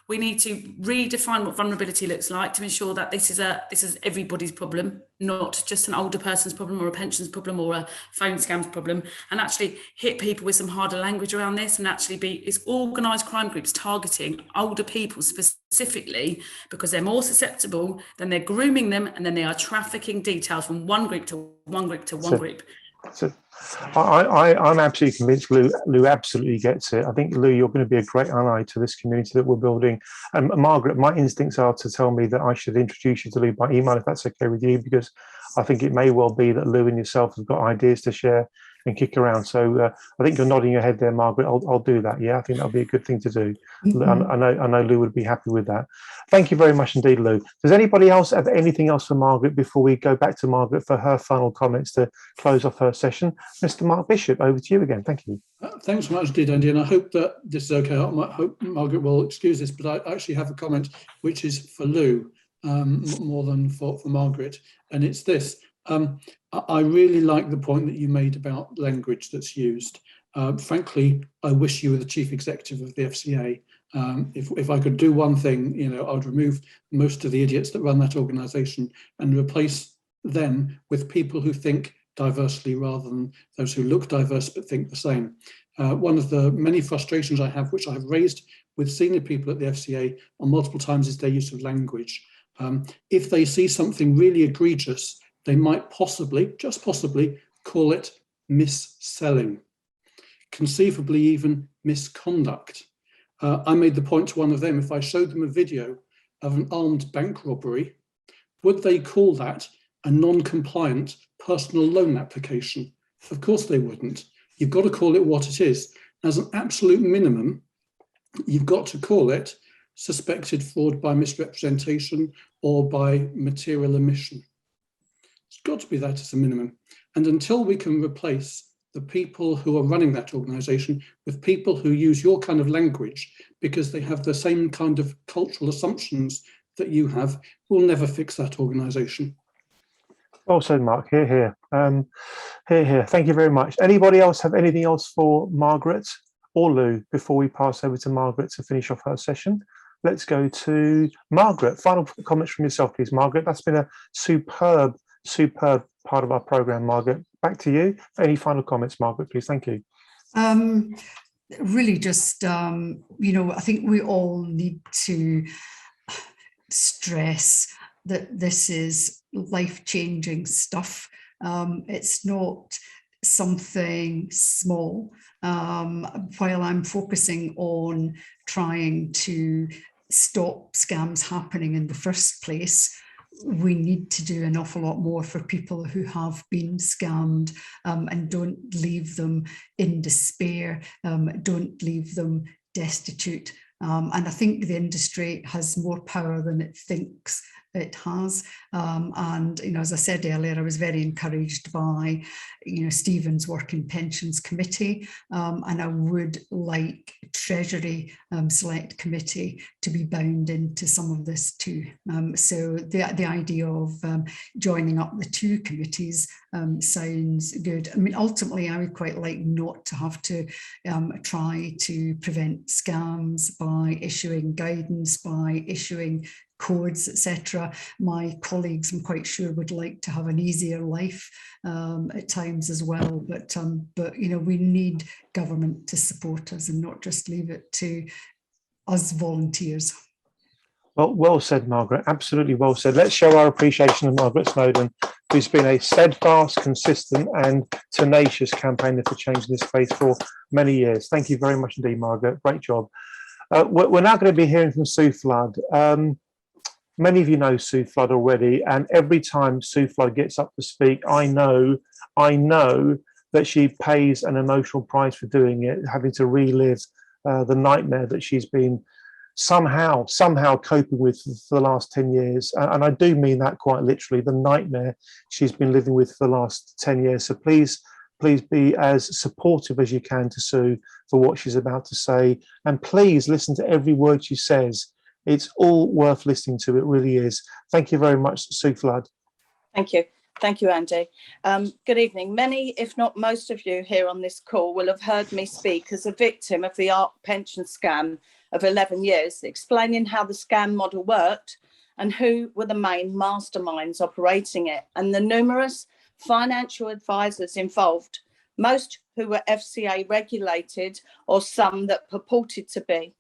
S8: we need to redefine what vulnerability looks like to ensure that this is everybody's problem, not just an older person's problem or a pensions problem or a phone scams problem, and actually hit people with some harder language around this, and actually it's organised crime groups targeting older people specifically because they're more susceptible, then they're grooming them, and then they are trafficking details from one group to one group to one group.
S1: So I'm absolutely convinced Lou absolutely gets it. I think, Lou, you're going to be a great ally to this community that we're building. And Margaret, my instincts are to tell me that I should introduce you to Lou by email, if that's okay with you, because I think it may well be that Lou and yourself have got ideas to share and kick around. So I think you're nodding your head there, Margaret. I'll do that. Yeah, I think that'll be a good thing to do. I know Lou would be happy with that. Thank you very much indeed, Lou. Does anybody else have anything else for Margaret before we go back to Margaret for her final comments to close off her session? Mr. Mark Bishop, over to you again. Thank you.
S5: Thanks so much indeed, Andy, and I hope that this is okay. I hope Margaret will excuse this, but I actually have a comment which is for Lou more than for Margaret, and it's this. I really like the point that you made about language that's used. Frankly, I wish you were the chief executive of the FCA. If I could do one thing, I would remove most of the idiots that run that organisation and replace them with people who think diversely rather than those who look diverse but think the same. One of the many frustrations I have, which I have raised with senior people at the FCA on multiple times, is their use of language. If they see something really egregious, they might possibly, just possibly, call it mis-selling, conceivably even misconduct. I made the point to one of them, if I showed them a video of an armed bank robbery, would they call that a non-compliant personal loan application? Of course they wouldn't. You've got to call it what it is. As an absolute minimum, you've got to call it suspected fraud by misrepresentation or by material omission. It's got to be that as a minimum. And until we can replace the people who are running that organisation with people who use your kind of language because they have the same kind of cultural assumptions that you have, we'll never fix that organisation.
S1: Well said, Mark. Hear, hear. Hear, hear. Thank you very much. Anybody else have anything else for Margaret or Lou before we pass over to Margaret to finish off her session? Let's go to Margaret. Final comments from yourself, please, Margaret. That's been a superb part of our programme, Margaret. Back to you. Any final comments, Margaret, please? Thank you.
S3: Really just, I think we all need to stress that this is life-changing stuff. It's not something small. While I'm focusing on trying to stop scams happening in the first place, we need to do an awful lot more for people who have been scammed, and don't leave them in despair, don't leave them destitute. And I think the industry has more power than it thinks it has. And, as I said earlier, I was very encouraged by, Stephen's work in Pensions Committee, and I would like Treasury Select Committee to be bound into some of this too. So the idea of joining up the two committees sounds good. I mean, ultimately, I would quite like not to have to try to prevent scams by issuing guidance, by issuing codes, etc. My colleagues, I'm quite sure, would like to have an easier life at times as well. But we need government to support us and not just leave it to us volunteers.
S1: Well said, Margaret. Absolutely well said. Let's show our appreciation of Margaret Snowdon, who's been a steadfast, consistent and tenacious campaigner for change in this space for many years. Thank you very much indeed, Margaret. Great job. We're now going to be hearing from Sue Flood. Many of you know Sue Flood already, and every time Sue Flood gets up to speak, I know that she pays an emotional price for doing it, having to relive the nightmare that she's been somehow coping with for the last 10 years. And I do mean that quite literally, the nightmare she's been living with for the last 10 years. So please be as supportive as you can to Sue for what she's about to say. And please listen to every word she says. It's all worth listening to. It really is. Thank you very much, Sue Flood.
S4: Thank you. Thank you, Andy. Good evening. Many, if not most of you here on this call will have heard me speak as a victim of the ARC pension scam of 11 years, explaining how the scam model worked and who were the main masterminds operating it, and the numerous financial advisors involved, most who were FCA regulated or some that purported to be.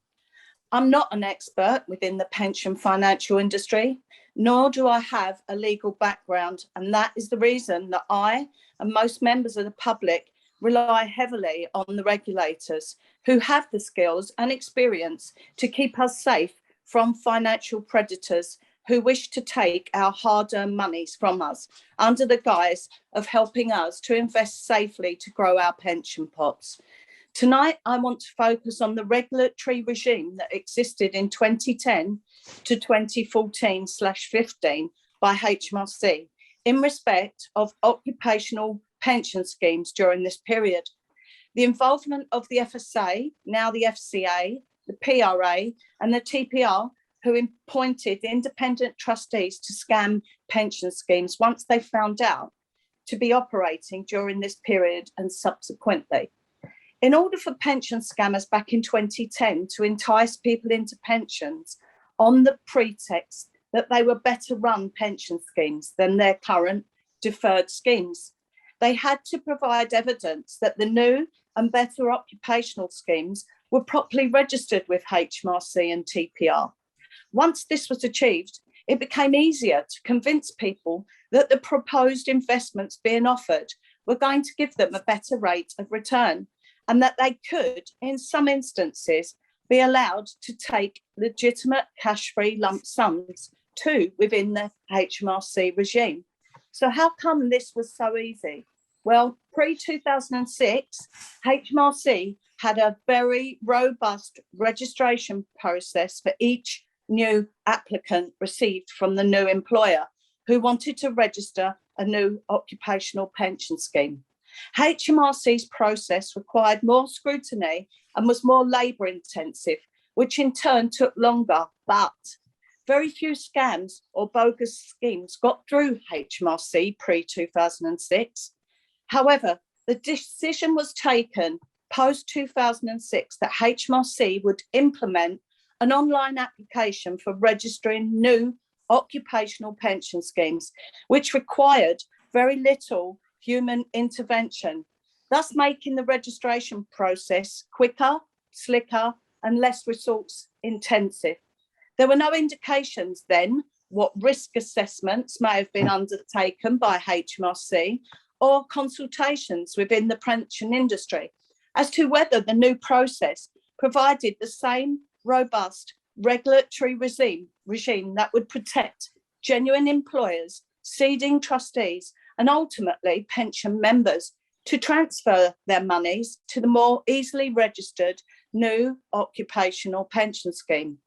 S4: I'm not an expert within the pension financial industry, nor do I have a legal background, and that is the reason that I and most members of the public rely heavily on the regulators who have the skills and experience to keep us safe from financial predators who wish to take our hard-earned monies from us under the guise of helping us to invest safely to grow our pension pots. Tonight, I want to focus on the regulatory regime that existed in 2010 to 2014/15 by HMRC in respect of occupational pension schemes during this period. The involvement of the FSA, now the FCA, the PRA and the TPR, who appointed independent trustees to scam pension schemes once they found out to be operating during this period and subsequently. In order for pension scammers back in 2010 to entice people into pensions on the pretext that they were better run pension schemes than their current deferred schemes, they had to provide evidence that the new and better occupational schemes were properly registered with HMRC and TPR. Once this was achieved, it became easier to convince people that the proposed investments being offered were going to give them a better rate of return, and that they could, in some instances, be allowed to take legitimate cash-free lump sums too within the HMRC regime. So how come this was so easy? Well, pre-2006, HMRC had a very robust registration process for each new applicant received from the new employer who wanted to register a new occupational pension scheme. HMRC's process required more scrutiny and was more labour intensive, which in turn took longer, but very few scams or bogus schemes got through HMRC pre-2006. However, the decision was taken post-2006 that HMRC would implement an online application for registering new occupational pension schemes, which required very little human intervention, thus making the registration process quicker, slicker, and less resource intensive. There were no indications then what risk assessments may have been undertaken by HMRC or consultations within the pension industry as to whether the new process provided the same robust regulatory regime that would protect genuine employers, seeding trustees, and ultimately pension members to transfer their monies to the more easily registered new occupational pension scheme.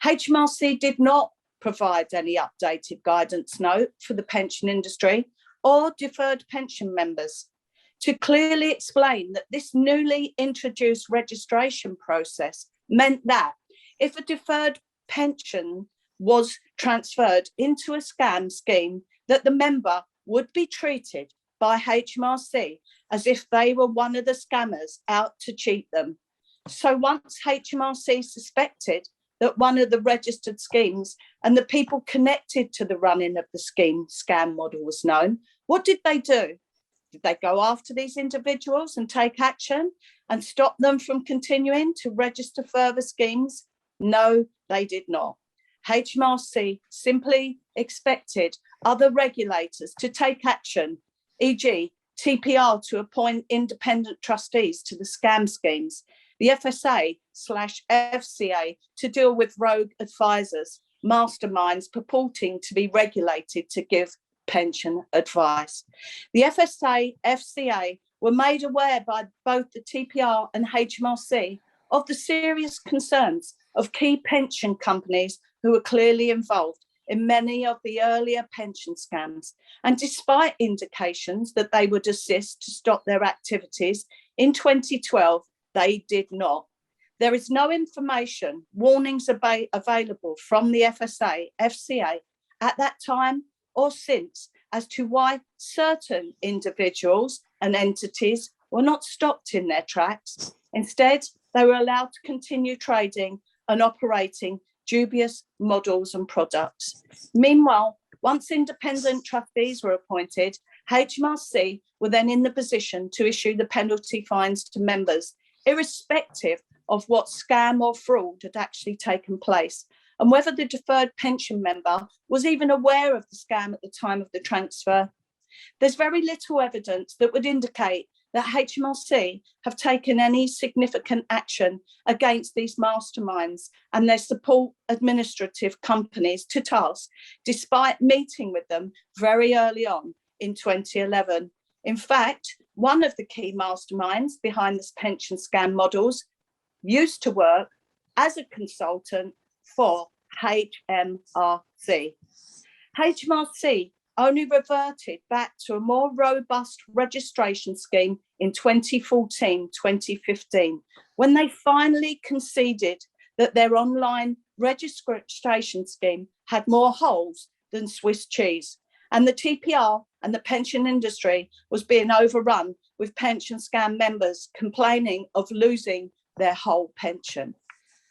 S4: HMRC did not provide any updated guidance note for the pension industry or deferred pension members to clearly explain that this newly introduced registration process meant that if a deferred pension was transferred into a scam scheme, that the member would be treated by HMRC as if they were one of the scammers out to cheat them. So once HMRC suspected that one of the registered schemes and the people connected to the running of the scheme scam model was known, what did they do? Did they go after these individuals and take action and stop them from continuing to register further schemes? No, they did not. HMRC simply expected other regulators to take action, e.g. TPR to appoint independent trustees to the scam schemes, the FSA/FCA to deal with rogue advisors, masterminds purporting to be regulated to give pension advice. The FSA, FCA were made aware by both the TPR and HMRC of the serious concerns of key pension companies who were clearly involved in many of the earlier pension scams. And despite indications that they would assist to stop their activities, in 2012, they did not. There is no information, warnings available from the FSA, FCA at that time or since as to why certain individuals and entities were not stopped in their tracks. Instead, they were allowed to continue trading and operating dubious models and products. Meanwhile, once independent trustees were appointed, HMRC were then in the position to issue the penalty fines to members, irrespective of what scam or fraud had actually taken place, and whether the deferred pension member was even aware of the scam at the time of the transfer. There's very little evidence that would indicate that HMRC have taken any significant action against these masterminds and their support administrative companies to task, despite meeting with them very early on in 2011. In fact, one of the key masterminds behind this pension scam models used to work as a consultant for HMRC. HMRC only reverted back to a more robust registration scheme in 2014-2015, when they finally conceded that their online registration scheme had more holes than Swiss cheese, and the TPR and the pension industry was being overrun with pension scam members complaining of losing their whole pension.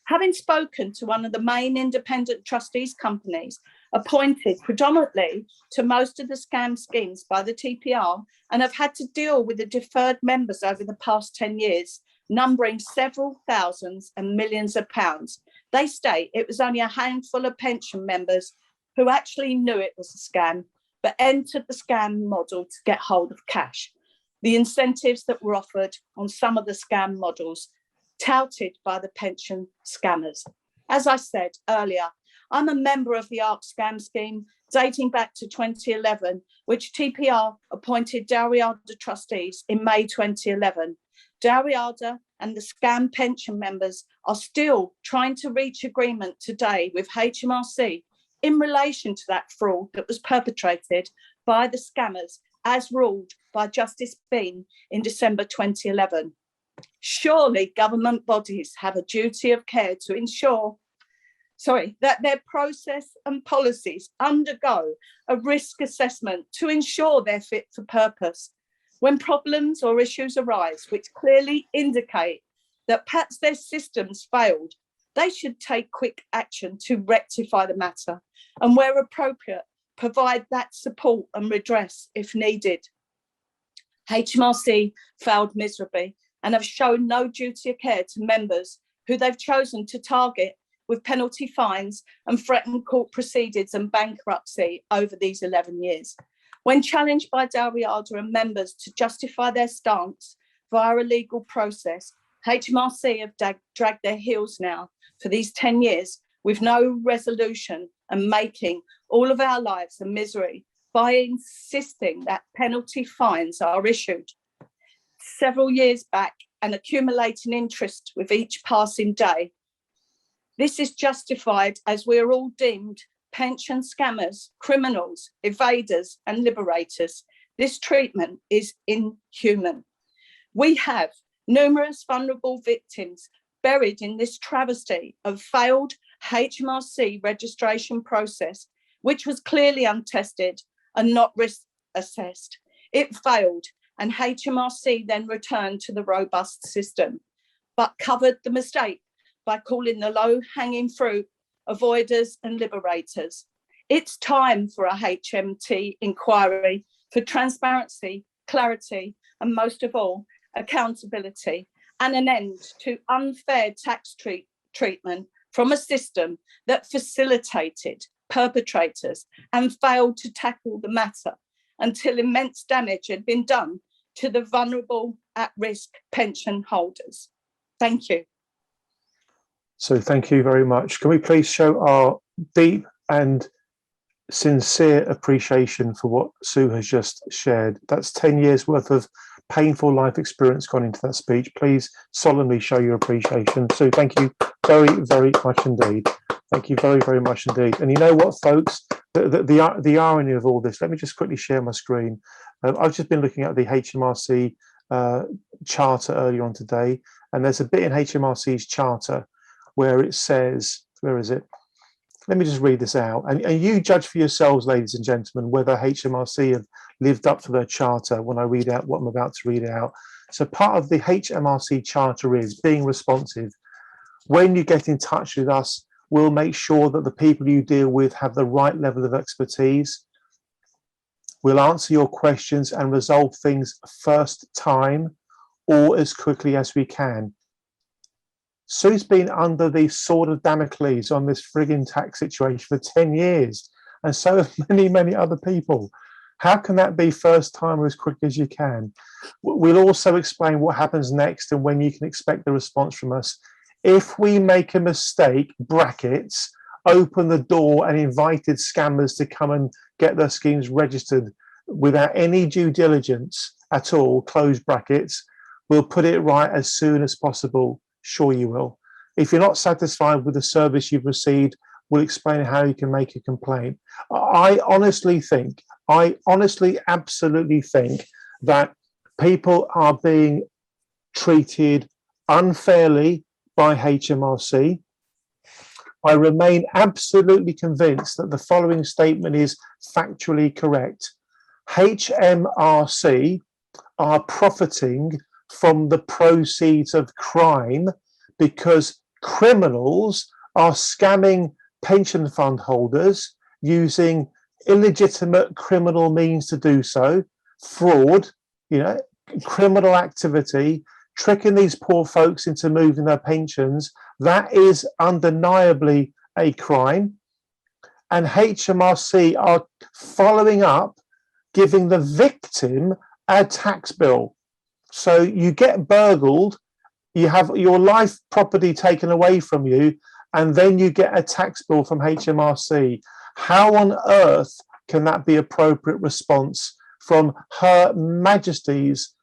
S4: Having spoken to one of the main independent trustees companies appointed predominantly to most of the scam schemes by the TPR, and have had to deal with the deferred members over the past 10 years, numbering several thousands and millions of pounds, they state it was only a handful of pension members who actually knew it was a scam, but entered the scam model to get hold of cash. The incentives that were offered on some of the scam models touted by the pension scammers. As I said earlier, I'm a member of the ARC scam scheme dating back to 2011, which TPR appointed Dalriada trustees in May 2011. Dalriada and the scam pension members are still trying to reach agreement today with HMRC in relation to that fraud that was perpetrated by the scammers, as ruled by Justice Bean in December 2011. Surely government bodies have a duty of care to ensure that their process and policies undergo a risk assessment to ensure they're fit for purpose. When problems or issues arise which clearly indicate that perhaps their systems failed, they should take quick action to rectify the matter, and where appropriate, provide that support and redress if needed. HMRC failed miserably and have shown no duty of care to members who they've chosen to target with penalty fines and threatened court proceedings and bankruptcy over these 11 years. When challenged by Dalriada and members to justify their stance via a legal process, HMRC have dragged their heels now for these 10 years with no resolution, and making all of our lives a misery by insisting that penalty fines are issued several years back and accumulating interest with each passing day. This is justified as we are all deemed pension scammers, criminals, evaders, and liberators. This treatment is inhuman. We have numerous vulnerable victims buried in this travesty of failed HMRC registration process, which was clearly untested and not risk assessed. It failed, and HMRC then returned to the robust system, but covered the mistake by calling the low-hanging fruit avoiders and liberators. It's time for a HMT inquiry for transparency, clarity, and most of all, accountability, and an end to unfair tax treatment from a system that facilitated perpetrators and failed to tackle the matter until immense damage had been done to the vulnerable at-risk pension holders. Thank you.
S1: So thank you very much. Can we please show our deep and sincere appreciation for what Sue has just shared. That's 10 years worth of painful life experience gone into that speech. Please solemnly show your appreciation. Sue, thank you very, very much indeed. Thank you very, very much indeed. And you know what, folks, the irony of all this, let me just quickly share my screen. I've just been looking at the HMRC charter earlier on today, and there's a bit in HMRC's charter where it says, where is it? Let me just read this out. And you judge for yourselves, ladies and gentlemen, whether HMRC have lived up to their charter when I read out what I'm about to read out. So part of the HMRC charter is being responsive. When you get in touch with us, we'll make sure that the people you deal with have the right level of expertise. We'll answer your questions and resolve things first time or as quickly as we can. Sue's been under the sword of Damocles on this frigging tax situation for 10 years, and so have many, many other people. How can that be first time or as quick as you can? We'll also explain what happens next and when you can expect the response from us. If we make a mistake, brackets, open the door and invited scammers to come and get their schemes registered without any due diligence at all, close brackets, we'll put it right as soon as possible. Sure you will. If you're not satisfied with the service you've received, we'll explain how you can make a complaint. I honestly, absolutely think that people are being treated unfairly by HMRC. I remain absolutely convinced that the following statement is factually correct. HMRC are profiting from the proceeds of crime because criminals are scamming pension fund holders using illegitimate criminal means to do so, fraud, criminal activity, tricking these poor folks into moving their pensions. That is undeniably a crime. And HMRC are following up, giving the victim a tax bill. So you get burgled, you have your life property taken away from you, and then you get a tax bill from HMRC. How on earth can that be appropriate response from Her Majesty's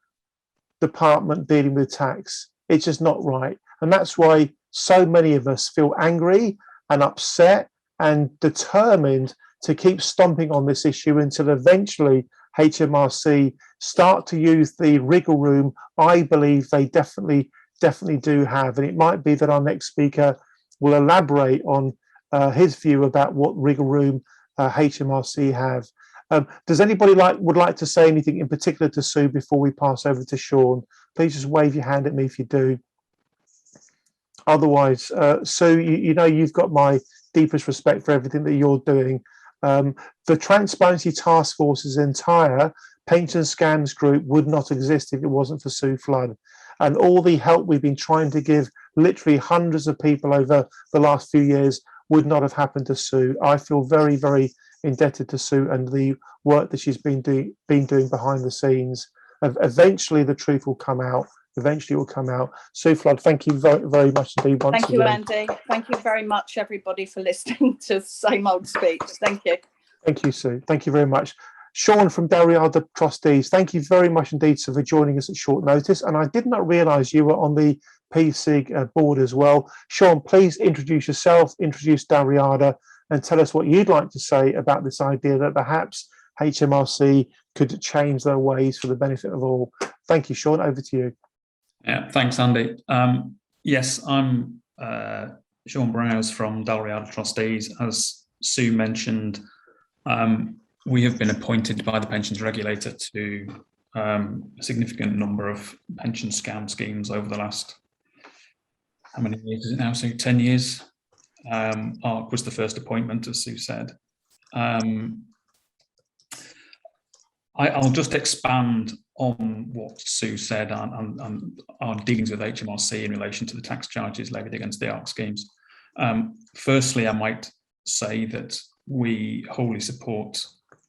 S1: department dealing with tax? It's just not right. And that's why so many of us feel angry and upset and determined to keep stomping on this issue until eventually HMRC start to use the wriggle room I believe they definitely do have. And it might be that our next speaker will elaborate on his view about what wriggle room HMRC have. Does anybody would like to say anything in particular to Sue before we pass over to Sean? Please just wave your hand at me if you do. Otherwise, Sue, you know you've got my deepest respect for everything that you're doing. The Transparency Task Force's entire pension scams group would not exist if it wasn't for Sue Flood. And all the help we've been trying to give literally hundreds of people over the last few years would not have happened to Sue. I feel very, very indebted to Sue and the work that she's been doing behind the scenes. Eventually the truth will come out. Eventually it will come out. Sue Flood, thank you very, very much indeed.
S4: Thank you, Andy. Thank you very much, everybody, for listening to the same old speech. Thank you.
S1: Thank you, Sue. Thank you very much. Sean from Dalriada Trustees, thank you very much indeed, sir, for joining us at short notice. And I did not realise you were on the PSIG board as well. Sean, please introduce yourself, introduce Dalriada, and tell us what you'd like to say about this idea that perhaps HMRC could change their ways for the benefit of all. Thank you, Sean. Over to you.
S9: Yeah, thanks, Andy. Yes, I'm Sean Browse from Dalriada Trustees. As Sue mentioned, we have been appointed by the pensions regulator to a significant number of pension scam schemes over the last, how many years is it now, Sue? 10 years. ARC was the first appointment, as Sue said. I'll just expand on what Sue said on our dealings with HMRC in relation to the tax charges levied against the ARC schemes. Firstly, I might say that we wholly support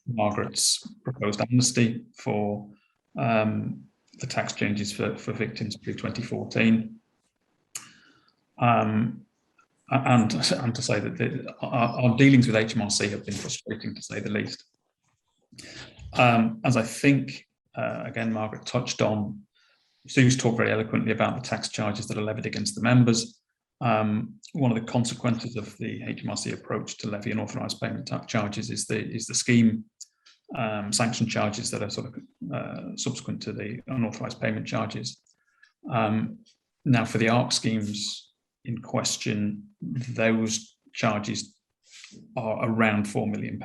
S9: Margaret's proposed amnesty for the tax changes for victims pre-2014. and to say that our dealings with HMRC have been frustrating, to say the least. As I think, again, Margaret touched on, Sue's talked very eloquently about the tax charges that are levied against the members. One of the consequences of the HMRC approach to levy unauthorised payment tax charges is the scheme sanction charges that are sort of subsequent to the unauthorised payment charges. Now, for the ARC schemes in question, those charges are around £4 million.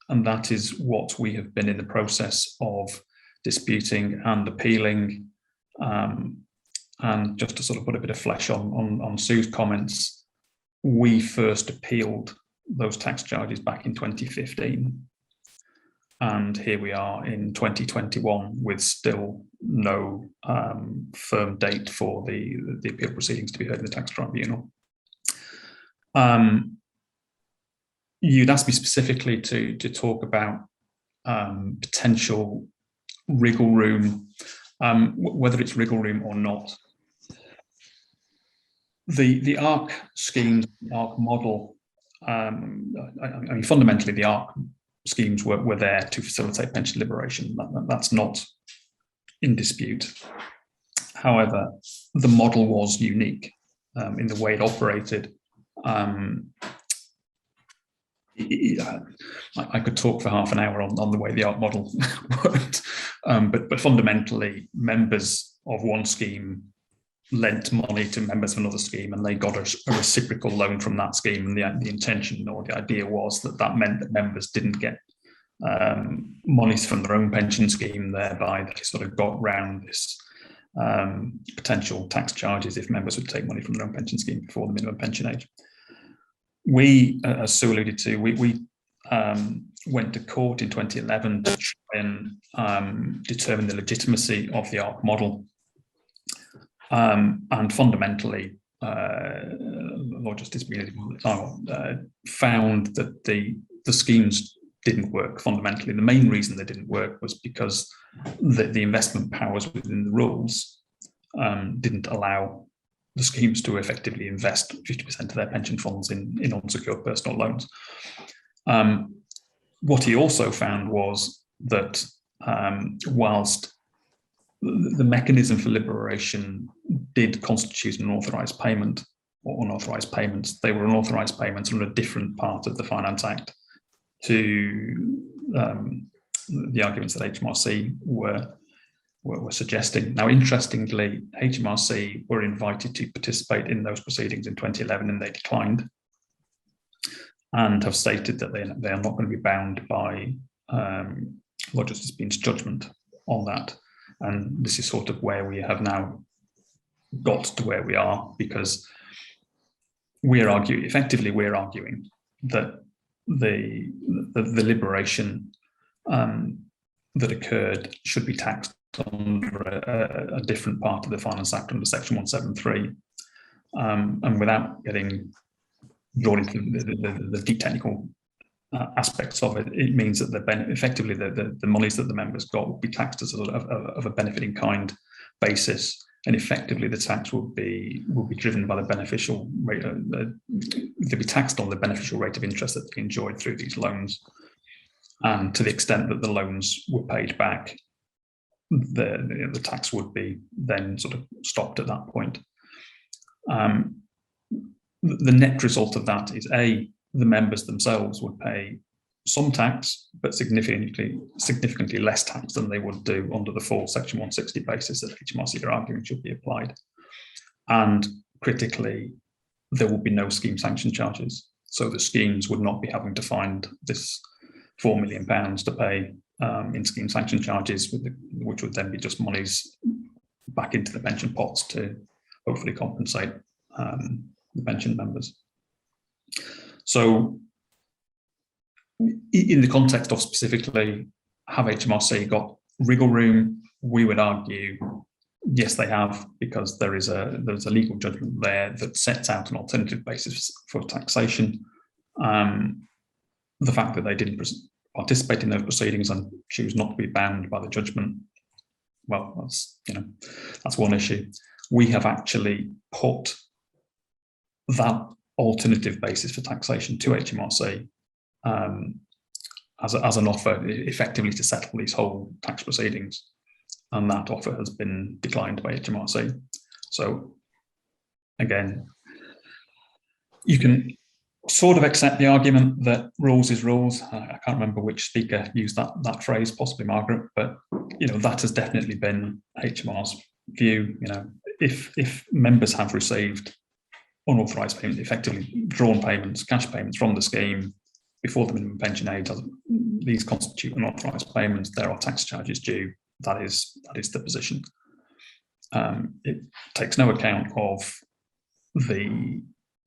S9: And that is what we have been in the process of disputing and appealing. And just to sort of put a bit of flesh on Sue's comments, we first appealed those tax charges back in 2015. And here we are in 2021 with still no firm date for the appeal proceedings to be heard in the tax tribunal. You'd asked me specifically to talk about potential wriggle room, whether it's wriggle room or not. The ARC schemes, ARC model, I mean, fundamentally the ARC schemes were there to facilitate pension liberation. That's not in dispute. However, the model was unique in the way it operated. I could talk for half an hour on the way the ARC model worked, but fundamentally, members of one scheme lent money to members of another scheme, and they got a reciprocal loan from that scheme. And the intention or the idea was that meant that members didn't get monies from their own pension scheme, thereby they sort of got round this potential tax charges if members would take money from their own pension scheme before the minimum pension age. We, as Sue alluded to, we went to court in 2011 to try and determine the legitimacy of the ARC model. And fundamentally, Lord Justice found that the schemes didn't work fundamentally. The main reason they didn't work was because the investment powers within the rules didn't allow the schemes to effectively invest 50% of their pension funds in unsecured personal loans. What he also found was that whilst the mechanism for liberation did constitute an authorised payment or unauthorised payments, they were unauthorised payments on a different part of the Finance Act to the arguments that HMRC were suggesting. Now, interestingly, HMRC were invited to participate in those proceedings in 2011 and they declined, and have stated that they are not going to be bound by Lord Justice Bean's judgment on that. And this is sort of where we have now got to where we are, because we're arguing that the liberation that occurred should be taxed under a different part of the Finance Act, under Section 173. And without getting drawn into the deep technical aspects of it, it means that effectively the monies that the members got will be taxed as of a benefit in kind basis, and effectively the tax will be driven by the beneficial rate. They'll be taxed on the beneficial rate of interest that they enjoyed through these loans, and to the extent that the loans were paid back, the tax would be then sort of stopped at that point. The net result of that is the members themselves would pay some tax, but significantly less tax than they would do under the full Section 160 basis that HMRC are arguing should be applied. And critically, there will be no scheme sanction charges. So the schemes would not be having to find this £4 million to pay in scheme sanction charges, which would then be just monies back into the pension pots to hopefully compensate the pension members. So in the context of specifically, have HMRC got wriggle room? We would argue, yes, they have, because there's a legal judgment there that sets out an alternative basis for taxation. The fact that they didn't participate in those proceedings and choose not to be bound by the judgment, well, that's one issue. We have actually put that alternative basis for taxation to HMRC as an offer effectively to settle these whole tax proceedings. And that offer has been declined by HMRC. So again, you can sort of accept the argument that rules is rules. I can't remember which speaker used that phrase, possibly Margaret, but that has definitely been HMR's view. If members have received unauthorised payments, effectively drawn payments, cash payments from the scheme before the minimum pension age, these constitute unauthorised payments. There are tax charges due. That is the position. It takes no account of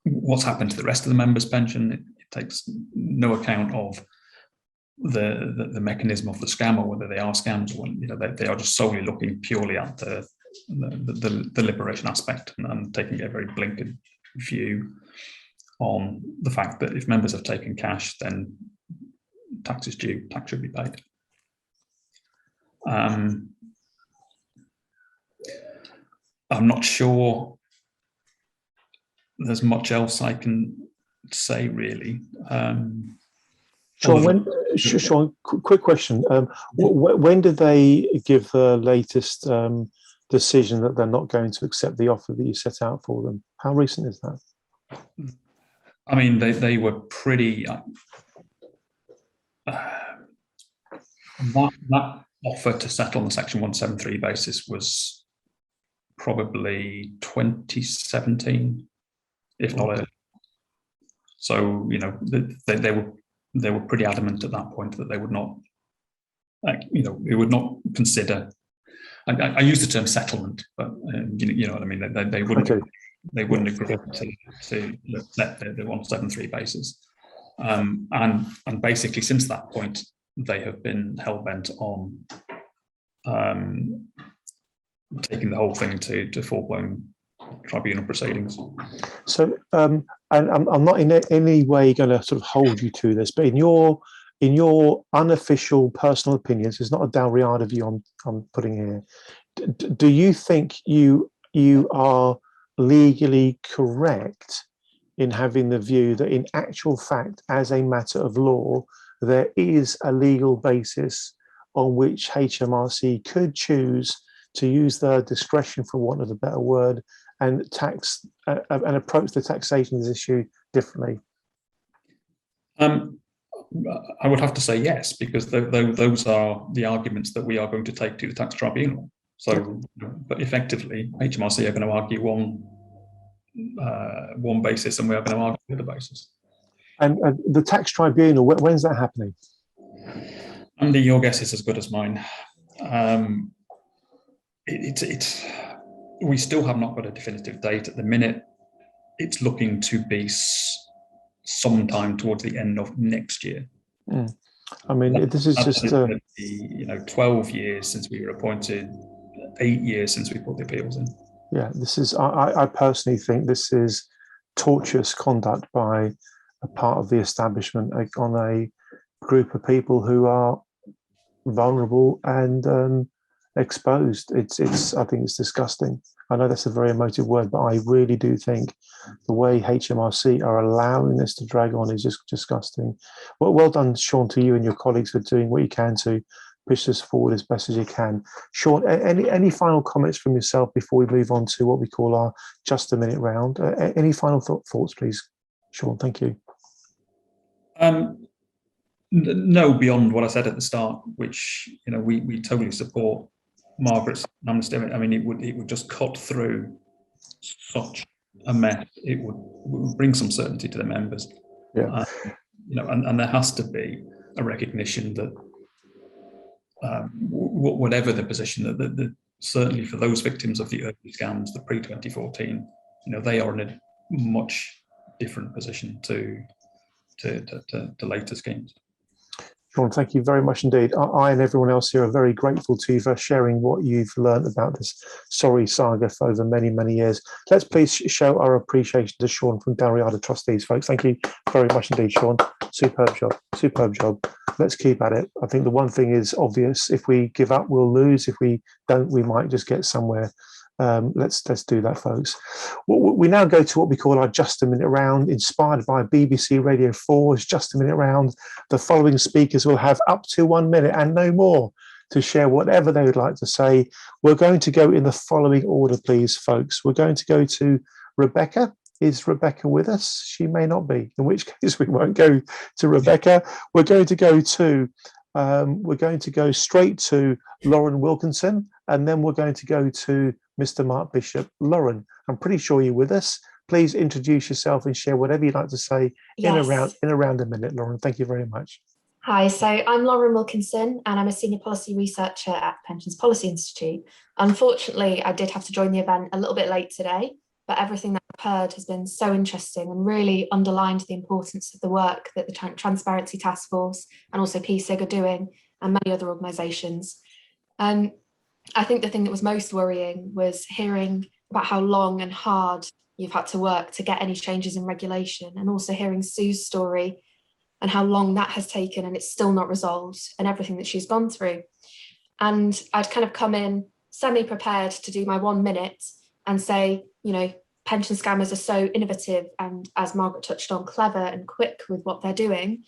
S9: what's happened to the rest of the members' pension. It takes no account of the mechanism of the scam, or whether they are scams, or they are just solely looking purely at the liberation aspect and taking a very blinkered view on the fact that if members have taken cash, then tax is due, tax should be paid. I'm not sure there's much else I can say, really.
S1: Sean, quick question. When did they give the latest decision that they're not going to accept the offer that you set out for them? How recent is that?
S9: I mean, they were pretty... that offer to settle on the Section 173 basis was probably 2017, if not earlier. So they were pretty adamant at that point that they would not, they would not consider. I use the term settlement, but you know what I mean. They wouldn't. Okay. They wouldn't agree to let the 173 basis, and basically since that point they have been hell bent on taking the whole thing to full-blown tribunal proceedings. So,
S1: and I'm not in any way going to sort of hold you to this, but in your unofficial personal opinions, there's not a Dalriada view I'm putting here. Do you think you are legally correct in having the view that in actual fact, as a matter of law, there is a legal basis on which HMRC could choose to use their discretion, for want of a better word, and tax and approach the taxation of this issue differently?
S9: I would have to say yes, because those are the arguments that we are going to take to the tax tribunal. So, but effectively, HMRC are going to argue one basis, and we are going to argue the other basis.
S1: And the tax tribunal, when's that happening?
S9: Andy, your guess is as good as mine. We still have not got a definitive date at the minute. It's looking to be sometime towards the end of next year.
S1: I mean, this is just
S9: 12 years since we were appointed, 8 years since we put the appeals in.
S1: Yeah, this is. I personally think this is tortuous conduct by a part of the establishment on a group of people who are vulnerable and exposed. I think it's disgusting. I know that's a very emotive word, but I really do think the way HMRC are allowing this to drag on is just disgusting. Well done, Sean, to you and your colleagues for doing what you can to push this forward as best as you can. Sean, any final comments from yourself before we move on to what we call our just a minute round? Any final thoughts, please, Sean? Thank you.
S9: No, beyond what I said at the start, which we totally support Margaret's amnesty. I mean, it would just cut through such a mess. It would bring some certainty to the members.
S1: Yeah.
S9: And there has to be a recognition that whatever the position, that certainly for those victims of the early scams, the pre-2014, they are in a much different position to later schemes.
S1: Sean, thank you very much indeed. I and everyone else here are very grateful to you for sharing what you've learned about this sorry saga for over many, many years. Let's please show our appreciation to Sean from Dalriada Trustees, folks. Thank you very much indeed, Sean. Superb job. Superb job. Let's keep at it. I think the one thing is obvious. If we give up, we'll lose. If we don't, we might just get somewhere. Let's do that, folks. We now go to what we call our Just a Minute round, inspired by BBC Radio 4's Just a Minute round. The following speakers will have up to 1 minute and no more to share whatever they would like to say. We're going to go in the following order, please, folks. We're going to go to Rebecca. Is Rebecca with us? She may not be, in which case we won't go to Rebecca. We're going to go straight to Lauren Wilkinson, and then we're going to go to Mr. Mark Bishop. Lauren, I'm pretty sure you're with us. Please introduce yourself and share whatever you'd like to say in around a minute, Lauren. Thank you very much.
S10: Hi, so I'm Lauren Wilkinson and I'm a senior policy researcher at Pensions Policy Institute. Unfortunately, I did have to join the event a little bit late today, but everything that I've heard has been so interesting and really underlined the importance of the work that the Transparency Task Force and also PSIG are doing, and many other organisations. I think the thing that was most worrying was hearing about how long and hard you've had to work to get any changes in regulation, and also hearing Sue's story and how long that has taken and it's still not resolved, and everything that she's gone through. And I'd kind of come in semi-prepared to do my 1 minute and say, you know, pension scammers are so innovative and, as Margaret touched on, clever and quick with what they're doing.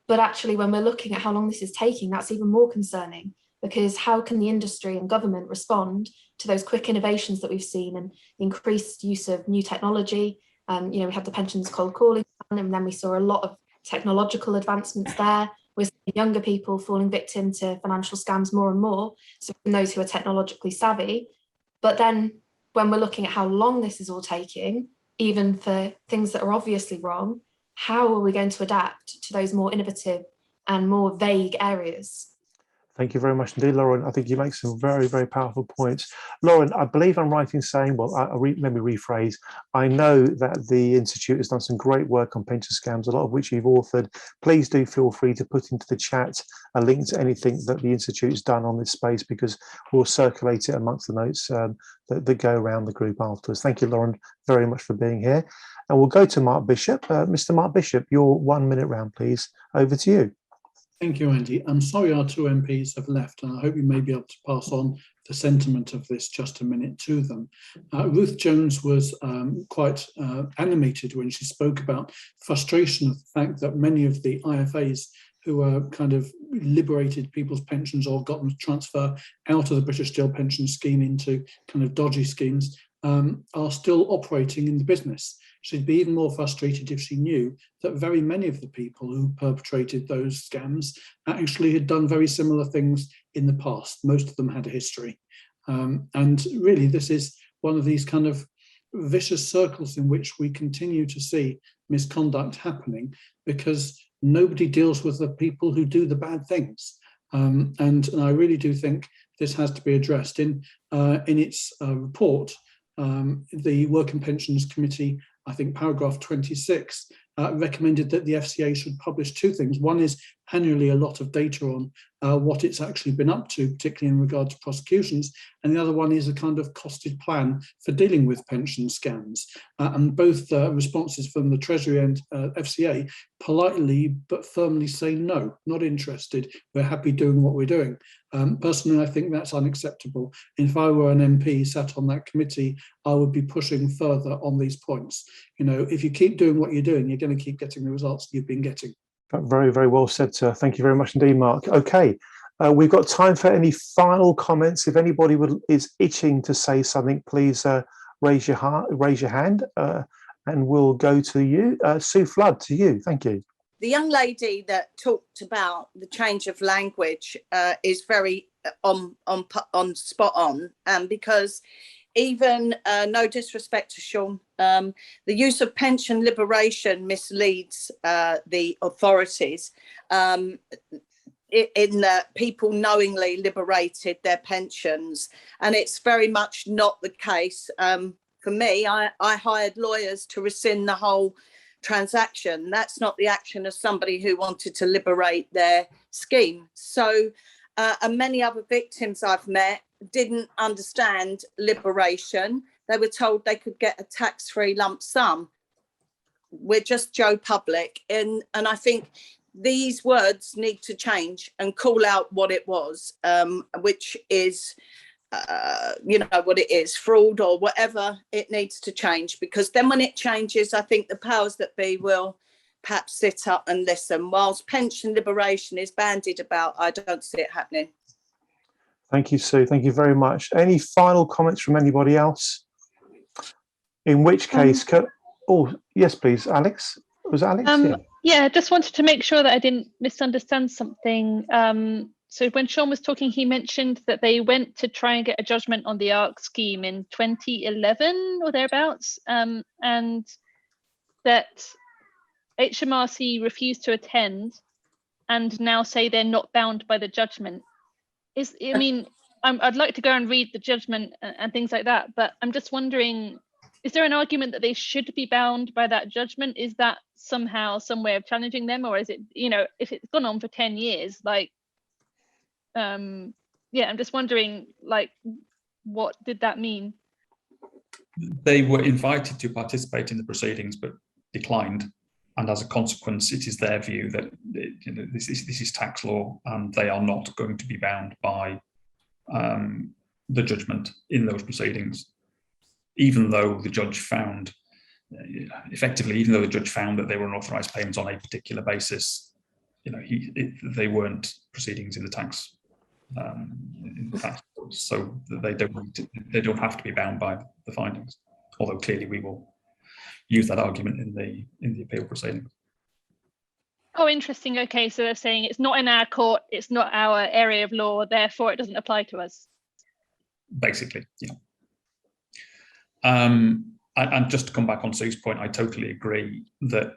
S10: But actually, when we're looking at how long this is taking, that's even more concerning, because how can the industry and government respond to those quick innovations that we've seen and the increased use of new technology? We had the pensions cold calling, and then we saw a lot of technological advancements there. We're seeing younger people falling victim to financial scams more and more, so from those who are technologically savvy. But then when we're looking at how long this is all taking, even for things that are obviously wrong, how are we going to adapt to those more innovative and more vague areas?
S1: Thank you very much indeed, Lauren. I think you make some very, very powerful points. Lauren, I believe I'm right in saying, well, let me rephrase. I know that the Institute has done some great work on pension scams, a lot of which you've authored. Please do feel free to put into the chat a link to anything that the Institute's done on this space, because we'll circulate it amongst the notes that go around the group afterwards. Thank you, Lauren, very much for being here. And we'll go to Mark Bishop. Mr. Mark Bishop, your 1 minute round, please. Over to you.
S5: Thank you, Andy. I'm sorry our two MPs have left, and I hope you may be able to pass on the sentiment of this Just a Minute to them. Ruth Jones was quite animated when she spoke about frustration of the fact that many of the IFAs who are kind of liberated people's pensions or got them to transfer out of the British Steel pension scheme into kind of dodgy schemes are still operating in the business. She'd be even more frustrated if she knew that very many of the people who perpetrated those scams actually had done very similar things in the past. Most of them had a history. And really, this is one of these kind of vicious circles in which we continue to see misconduct happening, because nobody deals with the people who do the bad things. And I really do think this has to be addressed. In its report, the Work and Pensions Committee, I think paragraph 26, recommended that the FCA should publish two things. One is annually a lot of data on what it's actually been up to, particularly in regard to prosecutions. And the other one is a kind of costed plan for dealing with pension scams. And both responses from the Treasury and FCA politely but firmly say, no, not interested. We're happy doing what we're doing. Personally, I think that's unacceptable. If I were an MP sat on that committee, I would be pushing further on these points. You know, if you keep doing what you're doing, you're going to keep getting the results you've been getting.
S1: Very, very well said, sir. Thank you very much indeed, Mark. Okay, we've got time for any final comments. If anybody is itching to say something, please raise your hand, and we'll go to you. Sue Flood, to you. Thank you.
S4: The young lady that talked about the change of language is very on spot on, because even, no disrespect to Sean, the use of pension liberation misleads the authorities in that people knowingly liberated their pensions, and it's very much not the case. For me, I hired lawyers to rescind the whole transaction. That's not the action of somebody who wanted to liberate their scheme. So, and many other victims I've met didn't understand liberation. They were told they could get a tax-free lump sum. We're just Joe Public. And I think these words need to change and call out what it was, which is you know, what it is, fraud or whatever, it needs to change, because then when it changes, I think the powers that be will perhaps sit up and listen. Whilst pension liberation is bandied about, I don't see it happening.
S1: Thank you, Sue. Thank you very much. Any final comments from anybody else? In which case, oh, yes, please, Alex. Was it Alex?
S7: Yeah, I just wanted to make sure that I didn't misunderstand something. So when Sean was talking, he mentioned that they went to try and get a judgment on the ARC scheme in 2011 or thereabouts, and that HMRC refused to attend and now say they're not bound by the judgment. I mean, I'd like to go and read the judgment and things like that, but I'm just wondering, is there an argument that they should be bound by that judgment? Is that somehow some way of challenging them, or is it, you know, if it's gone on for 10 years, like, yeah, I'm just wondering, like, what did that mean?
S9: They were invited to participate in the proceedings but declined, and as a consequence, it is their view that, you know, this is tax law, and they are not going to be bound by the judgment in those proceedings, even though the judge found, effectively, even though the judge found that they were unauthorised payments on a particular basis, you know, they weren't proceedings in the tax. So they don't have to be bound by the findings, although clearly we will use that argument in the appeal proceedings.
S7: Oh, interesting. Okay, so they're saying it's not in our court, it's not our area of law, therefore it doesn't apply to us. Basically,
S9: yeah. And just to come back on Sue's point, I totally agree that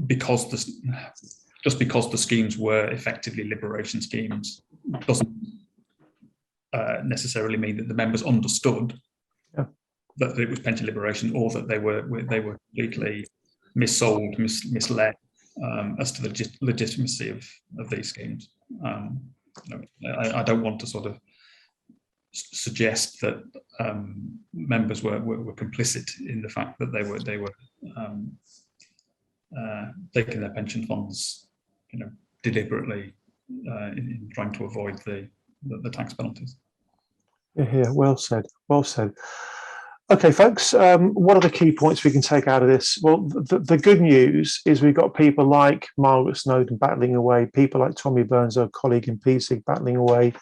S9: because the schemes were effectively liberation schemes doesn't necessarily mean that the members understood that it was pension liberation, or that they were completely missold, misled as to the legitimacy of these schemes. You know, I don't want to sort of suggest that members were complicit in the fact that they were taking their pension funds, you know, deliberately in trying to avoid the tax penalties.
S1: Yeah, well said. Well said. Okay, folks, what are the key points we can take out of this? Well, the good news is we've got people like Margaret Snowdon battling away, people like Tommy Burns, our colleague in PSC, battling away.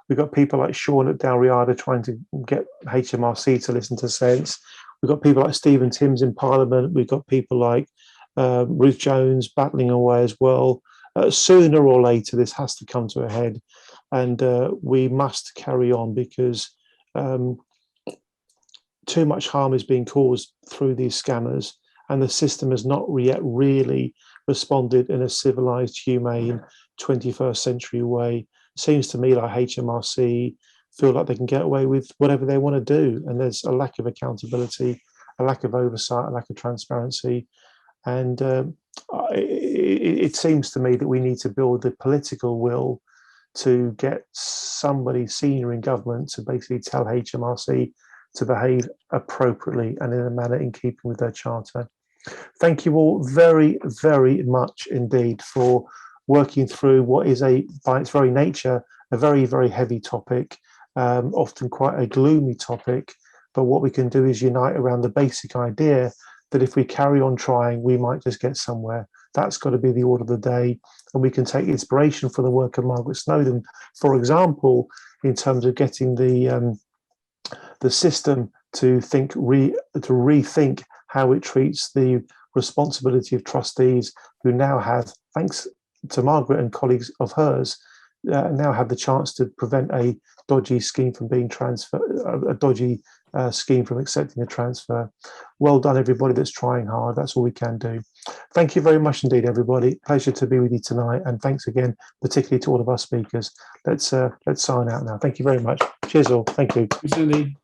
S1: We've got people like Sean at Dalriada trying to get HMRC to listen to sense. We've got people like Stephen Timms in Parliament. We've got people like Ruth Jones battling away as well. Sooner or later, this has to come to a head, and we must carry on, because too much harm is being caused through these scammers, and the system has not yet really responded in a civilized, humane 21st century way. Seems to me like HMRC feel like they can get away with whatever they want to do, and there's a lack of accountability, a lack of oversight, a lack of transparency, and it seems to me that we need to build the political will to get somebody senior in government to basically tell HMRC to behave appropriately and in a manner in keeping with their charter. Thank you all very, very much indeed for working through what is by its very nature, a very, very heavy topic, often quite a gloomy topic. But what we can do is unite around the basic idea that if we carry on trying, we might just get somewhere. That's got to be the order of the day. And we can take inspiration from the work of Margaret Snowdon, for example, in terms of getting the system to rethink how it treats the responsibility of trustees who now have, thanks to Margaret and colleagues of hers, now have the chance to prevent a dodgy scheme from being transferred, scheme from accepting a transfer. Well done, everybody that's trying hard. That's all we can do. Thank you very much indeed, everybody. Pleasure to be with you tonight, and thanks again, particularly to all of our speakers. Let's sign out now. Thank you very much. Cheers all. Thank you.
S5: Thanks, Andy.